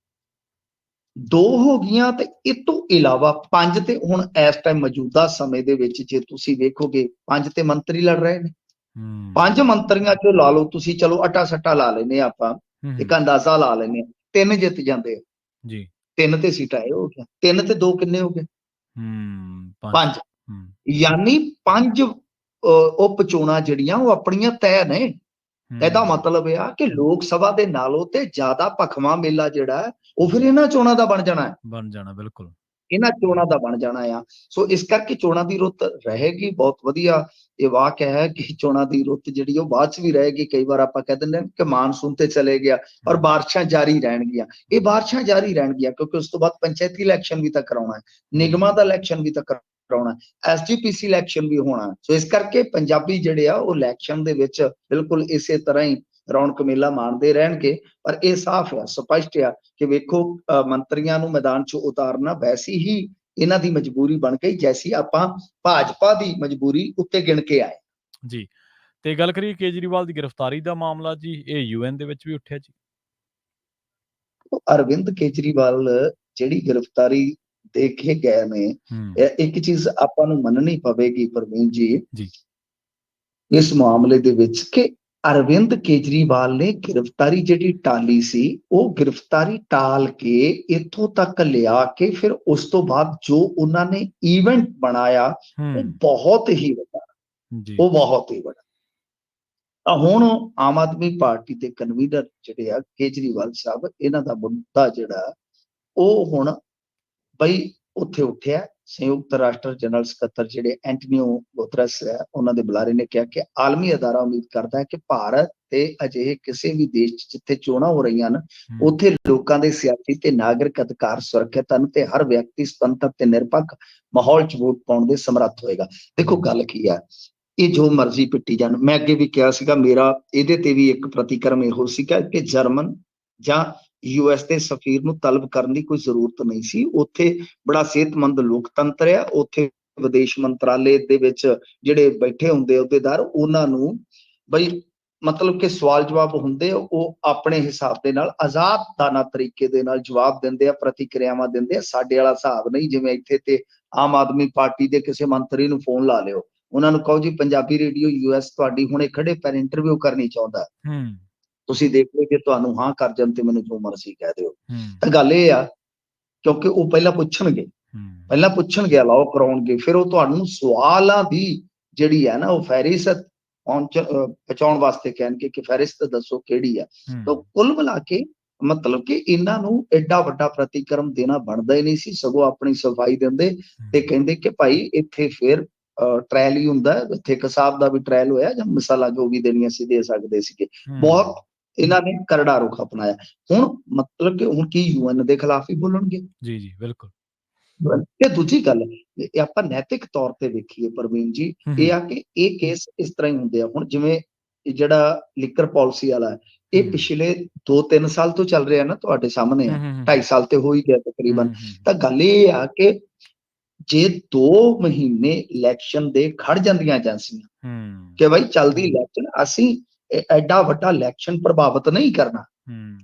ਹੋ ਗਈਆਂ ਤੇ ਇਹ ਤੋਂ ਇਲਾਵਾ 5 ਤੇ ਹੁਣ ਇਸ ਟਾਈਮ ਮੌਜੂਦਾ ਸਮੇਂ ਦੇ ਵਿੱਚ ਜੇ ਤੁਸੀਂ ਵੇਖੋਗੇ 5 ਤੇ ਮੰਤਰੀ ਲੜ ਰਹੇ ਨੇ। 5 ਮੰਤਰੀਆਂ ਚੋਂ ਲਾ ਲਓ ਤੁਸੀਂ, ਚਲੋ ਅਟਾ ਸੱਟਾ ਲਾ ਲੈਨੇ ਆਪਾਂ, ਇੱਕ ਅੰਦਾਜ਼ਾ ਲਾ ਲੈਨੇ, 3 ਜਿੱਤ ਜਾਂਦੇ ਆ ਜੀ। 3 ਤੇ ਸੀਟਾਂ ਇਹ ਹੋ ਗਿਆ, 3 ਤੇ 2 ਕਿੰਨੇ ਹੋ ਗਏ? 5। ਯਾਨੀ 5 ਉਪ ਚੋਣਾਂ ਜਿਹੜੀਆਂ ਉਹ ਆਪਣੀਆਂ ਤੈਅ ਨੇ। ਇਹਦਾ ਮਤਲਬ ਇਹ ਆ ਕਿ ਲੋਕ ਸਭਾ ਦੇ ਨਾਲੋਂ ਤੇ ਜ਼ਿਆਦਾ ਭਖਵਾ ਮੇਲਾ ਜਿਹੜਾ ਉਹ ਫਿਰ ਇਹਨਾਂ ਚੋਣਾਂ ਦਾ ਬਣ ਜਾਣਾ। ਬਿਲਕੁਲ ਇਹਨਾਂ ਚੋਣਾਂ ਦਾ ਬਣ ਜਾਣਾ ਆ। ਸੋ ਇਸ ਕਰਕੇ ਚੋਣਾਂ ਦੀ ਰੁੱਤ ਰਹੇਗੀ। ਬਹੁਤ ਵਧੀਆ ਇਹ ਵਾਕ ਹੈ ਕਿ ਚੋਣਾਂ ਦੀ ਰੁੱਤ ਜਿਹੜੀ ਉਹ ਬਾਅਦ 'ਚ ਵੀ ਰਹੇਗੀ। ਕਈ ਵਾਰ ਆਪਾਂ ਕਹਿ ਦਿੰਦੇ ਹਾਂ ਕਿ ਮਾਨਸੂਨ ਤੇ ਚਲੇ ਗਿਆ, ਔਰ ਬਾਰਿਸ਼ਾਂ ਜਾਰੀ ਰਹਿਣਗੀਆਂ। ਇਹ ਬਾਰਿਸ਼ਾਂ ਜਾਰੀ ਰਹਿਣਗੀਆਂ ਕਿਉਂਕਿ ਉਸ ਤੋਂ ਬਾਅਦ ਪੰਚਾਇਤੀ ਇਲੈਕਸ਼ਨ ਵੀ ਤਾਂ ਕਰਾਉਣਾ ਹੈ, ਨਿਗਮਾਂ ਦਾ ਇਲੈਕਸ਼ਨ ਵੀ ਤਾਂ ਕਰਾਉਣਾ, ਐਸਜੀਪੀਸੀ ਇਲੈਕਸ਼ਨ ਵੀ ਹੋਣਾ। ਸੋ ਇਸ ਕਰਕੇ ਪੰਜਾਬੀ ਜਿਹੜੇ ਆ ਉਹ ਇਲੈਕਸ਼ਨ ਦੇ ਵਿੱਚ ਬਿਲਕੁਲ ਇਸੇ ਤਰ੍ਹਾਂ ਹੀ ਰੌਣਕ ਮੇਲਾ ਮਾਣਦੇ ਰਹਿਣਗੇ। ਪਰ ਇਹ ਸਾਫ਼ ਆ, ਸਪਸ਼ਟ ਆ ਕਿ ਵੇਖੋ ਮੰਤਰੀਆਂ ਨੂੰ ਮੈਦਾਨ 'ਚ ਉਤਾਰਨਾ ਵੈਸੀ ਹੀ ਇਹਨਾਂ ਦੀ ਮਜਬੂਰੀ ਬਣ ਗਈ, ਜੈਸੀ ਆਪਾਂ ਭਾਜਪਾ ਦੀ ਮਜਬੂਰੀ ਉੱਤੇ ਗਿਣ ਕੇ ਆਏ ਜੀ। ਤੇ ਗੱਲ ਕਰੀਏ ਕੇਜਰੀਵਾਲ ਦੀ ਗ੍ਰਿਫਤਾਰੀ ਦਾ ਮਾਮਲਾ ਜੀ, ਇਹ ਯੂਐਨ ਦੇ ਵਿੱਚ ਵੀ ਉੱਠਿਆ ਜੀ। ਅਰਵਿੰਦ ਕੇਜਰੀਵਾਲ ਜਿਹੜੀ ਗ੍ਰਿਫਤਾਰੀ ਦੇ ਕੇ ਗਏ ਨੇ, ਇੱਕ ਚੀਜ਼ ਆਪਾਂ ਨੂੰ ਮੰਨਣੀ ਪਵੇਗੀ ਪ੍ਰਵੀਨ ਜੀ ਇਸ ਮਾਮਲੇ ਦੇ ਵਿੱਚ ਕਿ ਅਰਵਿੰਦ ਕੇਜਰੀਵਾਲ ਨੇ ਗ੍ਰਿਫਤਾਰੀ ਜਿਹੜੀ ਟਾਲੀ ਸੀ, ਉਹ ਗ੍ਰਿਫਤਾਰੀ ਟਾਲ ਕੇ ਇੱਥੋਂ ਤੱਕ ਲਿਆ ਕੇ ਫਿਰ ਉਸ ਤੋਂ ਬਾਅਦ ਜੋ ਉਹਨਾਂ ਨੇ ਈਵੈਂਟ ਬਣਾਇਆ ਉਹ ਬਹੁਤ ਹੀ ਵੱਡਾ, ਉਹ ਬਹੁਤ ਹੀ ਵੱਡਾ। ਤਾਂ ਹੁਣ ਆਮ ਆਦਮੀ ਪਾਰਟੀ ਦੇ ਕਨਵੀਨਰ ਜਿਹੜੇ ਆ ਕੇਜਰੀਵਾਲ ਸਾਹਿਬ, ਇਹਨਾਂ ਦਾ ਮੁੱਦਾ ਜਿਹੜਾ ਉਹ ਹੁਣ ਬਈ ਉੱਥੇ ਉੱਠਿਆ। ਸੰਯੁਕਤ ਰਾਸ਼ਟਰ ਜਨਰਲ ਸਕੱਤਰ ਜਿਹੜੇ ਐਂਟਨੀਓ ਗੁਤਰਸ ਹੈ, ਉਹਨਾਂ ਦੇ ਬੁਲਾਰੇ ਨੇ ਕਿਹਾ ਕਿ ਆਲਮੀ ਅਦਾਰਾ ਉਮੀਦ ਕਰਦਾ ਹੈ ਕਿ ਭਾਰਤ ਤੇ ਅਜਿਹੇ ਕਿਸੇ ਵੀ ਦੇਸ਼ 'ਚ ਜਿੱਥੇ ਚੋਣਾਂ ਹੋ ਰਹੀਆਂ ਹਨ, ਉੱਥੇ ਲੋਕਾਂ ਦੇ ਸਿਆਸੀ ਤੇ ਨਾਗਰਿਕ ਅਧਿਕਾਰ ਸੁਰੱਖਿਅਤ ਹਨ ਤੇ ਹਰ ਵਿਅਕਤੀ ਸੁਤੰਤਰ ਤੇ ਨਿਰਪੱਖ ਮਾਹੌਲ 'ਚ ਵੋਟ ਪਾਉਣ ਦੇ ਸਮਰੱਥ ਹੋਏਗਾ। ਦੇਖੋ ਗੱਲ ਕੀ ਆ, ਇਹ ਜੋ ਮਰਜ਼ੀ ਪਿੱਟੀ ਜਾਣ। ਮੈਂ ਅੱਗੇ ਵੀ ਕਿਹਾ ਸੀਗਾ, ਮੇਰਾ ਇਹਦੇ ਤੇ ਵੀ ਇੱਕ ਪ੍ਰਤੀਕਰਮ ਇਹੋ ਸੀਗਾ ਕਿ ਜਰਮਨ ਜਾਂ ਯੂਐਸ ਦੇ ਸਫੀਰ ਨੂੰ ਤਲਬ ਕਰਨ ਦੀ ਕੋਈ ਜ਼ਰੂਰਤ ਨਹੀਂ ਸੀ। ਉੱਥੇ ਬੜਾ ਸਿਹਤਮੰਦ ਲੋਕਤੰਤਰ ਆ, ਉੱਥੇ ਵਿਦੇਸ਼ ਮੰਤਰਾਲੇ ਦੇ ਵਿੱਚ ਜਿਹੜੇ ਬੈਠੇ ਹੁੰਦੇ ਅਹੁਦੇਦਾਰ, ਉਹਨਾਂ ਨੂੰ ਬਈ ਮਤਲਬ ਕਿ ਸਵਾਲ ਜਵਾਬ ਹੁੰਦੇ, ਉਹ ਆਪਣੇ ਹਿਸਾਬ ਦੇ ਨਾਲ ਆਜ਼ਾਦਾਨਾ ਤਰੀਕੇ ਦੇ ਨਾਲ ਜਵਾਬ ਦਿੰਦੇ ਆ, ਪ੍ਰਤੀਕਿਰਿਆਵਾਂ ਦਿੰਦੇ ਆ। ਸਾਡੇ ਵਾਲਾ ਹਿਸਾਬ ਨਹੀਂ, ਜਿਵੇਂ ਇੱਥੇ ਤੇ ਆਮ ਆਦਮੀ ਪਾਰਟੀ ਦੇ ਕਿਸੇ ਮੰਤਰੀ ਨੂੰ ਫੋਨ ਲਾ ਲਿਓ, ਉਹਨਾਂ ਨੂੰ ਕਹੋ ਜੀ ਪੰਜਾਬੀ ਰੇਡੀਓ US ਤੁਹਾਡੀ ਹੁਣੇ ਖੜੇ ਪੈਰ ਇੰਟਰਵਿਊ ਕਰਨੀ ਚਾਹੁੰਦਾ, ਤੁਸੀਂ ਦੇਖ ਲਓ ਜੇ ਤੁਹਾਨੂੰ ਹਾਂ ਕਰ ਜਾਣ ਤੇ ਮੈਨੂੰ ਜੋ ਮਰਜ਼ੀ ਕਹਿ ਦਿਓ। ਤਾਂ ਗੱਲ ਇਹ ਆ, ਕਿਉਂਕਿ ਉਹ ਪਹਿਲਾਂ ਪੁੱਛਣਗੇ ਅਲਾਓ ਕਰਾਉਣਗੇ, ਫਿਰ ਉਹ ਤੁਹਾਨੂੰ ਸਵਾਲਾਂ ਦੀ ਜਿਹੜੀ ਹੈ ਨਾ ਉਹ ਫਹਿਰਿਸਤ ਪਹੁੰਚਾਉਣ ਵਾਸਤੇ ਕਹਿਣਗੇ ਕਿ ਫਹਿਰਿਸਤ ਦੱਸੋ ਕਿਹੜੀ ਆ। ਤਾਂ ਕੁੱਲ ਮਿਲਾ ਕੇ ਮਤਲਬ ਕਿ ਇਹਨਾਂ ਨੂੰ ਐਡਾ ਵੱਡਾ ਪ੍ਰਤੀਕਰਮ ਦੇਣਾ ਬਣਦਾ ਹੀ ਨਹੀਂ ਸੀ, ਸਗੋਂ ਆਪਣੀ ਸਫਾਈ ਦਿੰਦੇ ਤੇ ਕਹਿੰਦੇ ਕਿ ਭਾਈ ਇੱਥੇ ਫਿਰ ਟ੍ਰਾਇਲ ਹੀ ਹੁੰਦਾ, ਇੱਥੇ ਇੱਕ ਸਾਹਿਬ ਦਾ ਵੀ ਟ੍ਰਾਇਲ ਹੋਇਆ ਜਾਂ ਮਿਸਾਲਾਂ ਜੋ ਵੀ ਦੇਣੀਆਂ ਸੀ ਦੇ ਸਕਦੇ ਸੀਗੇ। ਬਹੁਤ ਇਹਨਾਂ ਨੇ ਕਰੜਾ ਰੁਖ ਅਪਣਾਇਆ। ਹੁਣ ਮਤਲਬ ਕਿ ਹੁਣ ਕੀ UN ਦੇ ਖਿਲਾਫ ਹੀ ਬੋਲਣਗੇ? ਜੀ ਜੀ ਬਿਲਕੁਲ। ਤੇ ਦੂਜੀ ਗੱਲ ਇਹ ਆਪਾਂ ਨੈਤਿਕ ਤੌਰ ਤੇ ਵੇਖੀਏ ਪ੍ਰਵੀਨ ਜੀ, ਇਹ ਆ ਕਿ ਇਹ ਕੇਸ ਇਸ ਤਰ੍ਹਾਂ ਹੀ ਹੁੰਦੇ ਆ। ਹੁਣ ਜਿਵੇਂ ਜਿਹੜਾ ਲਿਕਰ ਪਾਲਿਸੀ ਵਾਲਾ, ਇਹ ਪਿਛਲੇ 2-3 ਸਾਲ ਤੋਂ ਚੱਲ ਰਿਹਾ ਨਾ, ਤੁਹਾਡੇ ਸਾਹਮਣੇ 2.5 ਸਾਲ ਤੇ ਹੋ ਹੀ ਗਿਆ ਤਕਰੀਬਨ। ਤਾਂ ਗੱਲ ਇਹ ਆ ਕਿ ਜੇ 2 ਮਹੀਨੇ ਇਲੈਕਸ਼ਨ ਦੇ ਖੜ ਜਾਂਦੀਆਂ ਏਜੰਸੀਆਂ ਕਿ ਬਾਈ ਚੱਲਦੀ ਇਲੈਕਸ਼ਨ, ਅਸੀਂ ਐਡਾ ਵੱਡਾ ਇਲੈਕਸ਼ਨ ਪ੍ਰਭਾਵਿਤ ਨਹੀਂ ਕਰਨਾ,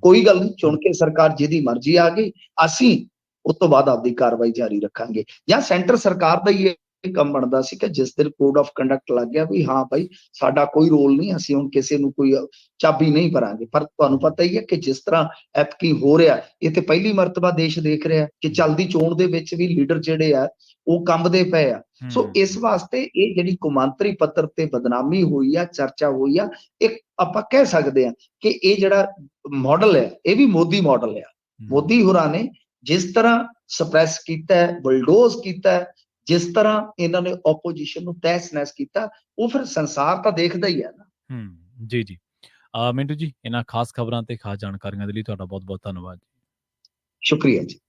ਕੋਈ ਗੱਲ ਨਹੀਂ, ਚੁਣ ਕੇ ਸਰਕਾਰ ਜਿਹਦੀ ਮਰਜ਼ੀ ਆ ਗਈ, ਅਸੀਂ ਉਸ ਤੋਂ ਬਾਅਦ ਆਪਦੀ ਕਾਰਵਾਈ ਜਾਰੀ ਰੱਖਾਂਗੇ। ਜਾਂ ਸੈਂਟਰ ਸਰਕਾਰ ਦਾ ਹੀ ਇਹ ਕੰਮ ਬਣਦਾ ਸੀ ਕਿ ਜਿਸ ਦਿਨ ਕੋਡ ਆਫ ਕੰਡਕਟ ਲੱਗ ਗਿਆ ਵੀ ਹਾਂ ਭਾਈ ਸਾਡਾ ਕੋਈ ਰੋਲ ਨਹੀਂ, ਅਸੀਂ ਹੁਣ ਕਿਸੇ ਨੂੰ ਕੋਈ ਚਾਬੀ ਨਹੀਂ ਭਰਾਂਗੇ। ਪਰ ਤੁਹਾਨੂੰ ਪਤਾ ਹੀ ਹੈ ਕਿ ਜਿਸ ਤਰ੍ਹਾਂ ਐਤਕੀ ਹੋ ਰਿਹਾ, ਇਹ ਤੇ ਪਹਿਲੀ ਮਰਤਬਾ ਦੇਸ਼ ਦੇਖ ਰਿਹਾ ਕਿ ਚੱਲਦੀ ਚੋਣ ਦੇ ਵਿੱਚ ਵੀ ਲੀਡਰ ਜਿਹੜੇ ਆ ਉਹ ਕੰਬਦੇ ਪਏ ਆ। ਸੋ ਇਸ ਵਾਸਤੇ ਇਹ ਜਿਹੜੀ ਕੌਮਾਂਤਰੀ ਪੱਧਰ ਤੇ ਬਦਨਾਮੀ ਹੋਈ ਆ, ਚਰਚਾ ਹੋਈ ਆ, ਇੱਕ ਆਪਾਂ ਕਹਿ ਸਕਦੇ ਆ ਕਿ ਇਹ ਜਿਹੜਾ ਮਾਡਲ ਹੈ ਇਹ ਵੀ ਮੋਦੀ ਮਾਡਲ ਆ। ਮੋਦੀ ਹੋਰਾਂ ਨੇ ਜਿਸ ਤਰ੍ਹਾਂ ਸਪਰੈਸ ਕੀਤਾ, ਬਲਡੋਜ਼ ਕੀਤਾ, ਜਿਸ ਤਰ੍ਹਾਂ ਇਹਨਾਂ ਨੇ ਆਪੋਜੀਸ਼ਨ ਨੂੰ ਤਹਿਸ ਨਹਿਸ ਕੀਤਾ, ਉਹ ਫਿਰ ਸੰਸਾਰ ਤਾਂ ਦੇਖਦਾ ਹੀ ਹੈ ਨਾ। ਜੀ ਜੀ ਮਿੰਟੂ ਜੀ, ਇਹਨਾਂ ਖਾਸ ਖਬਰਾਂ ਤੇ ਖਾਸ ਜਾਣਕਾਰੀਆਂ ਦੇ ਲਈ ਤੁਹਾਡਾ ਬਹੁਤ ਬਹੁਤ ਧੰਨਵਾਦ। ਸ਼ੁਕਰੀਆ ਜੀ।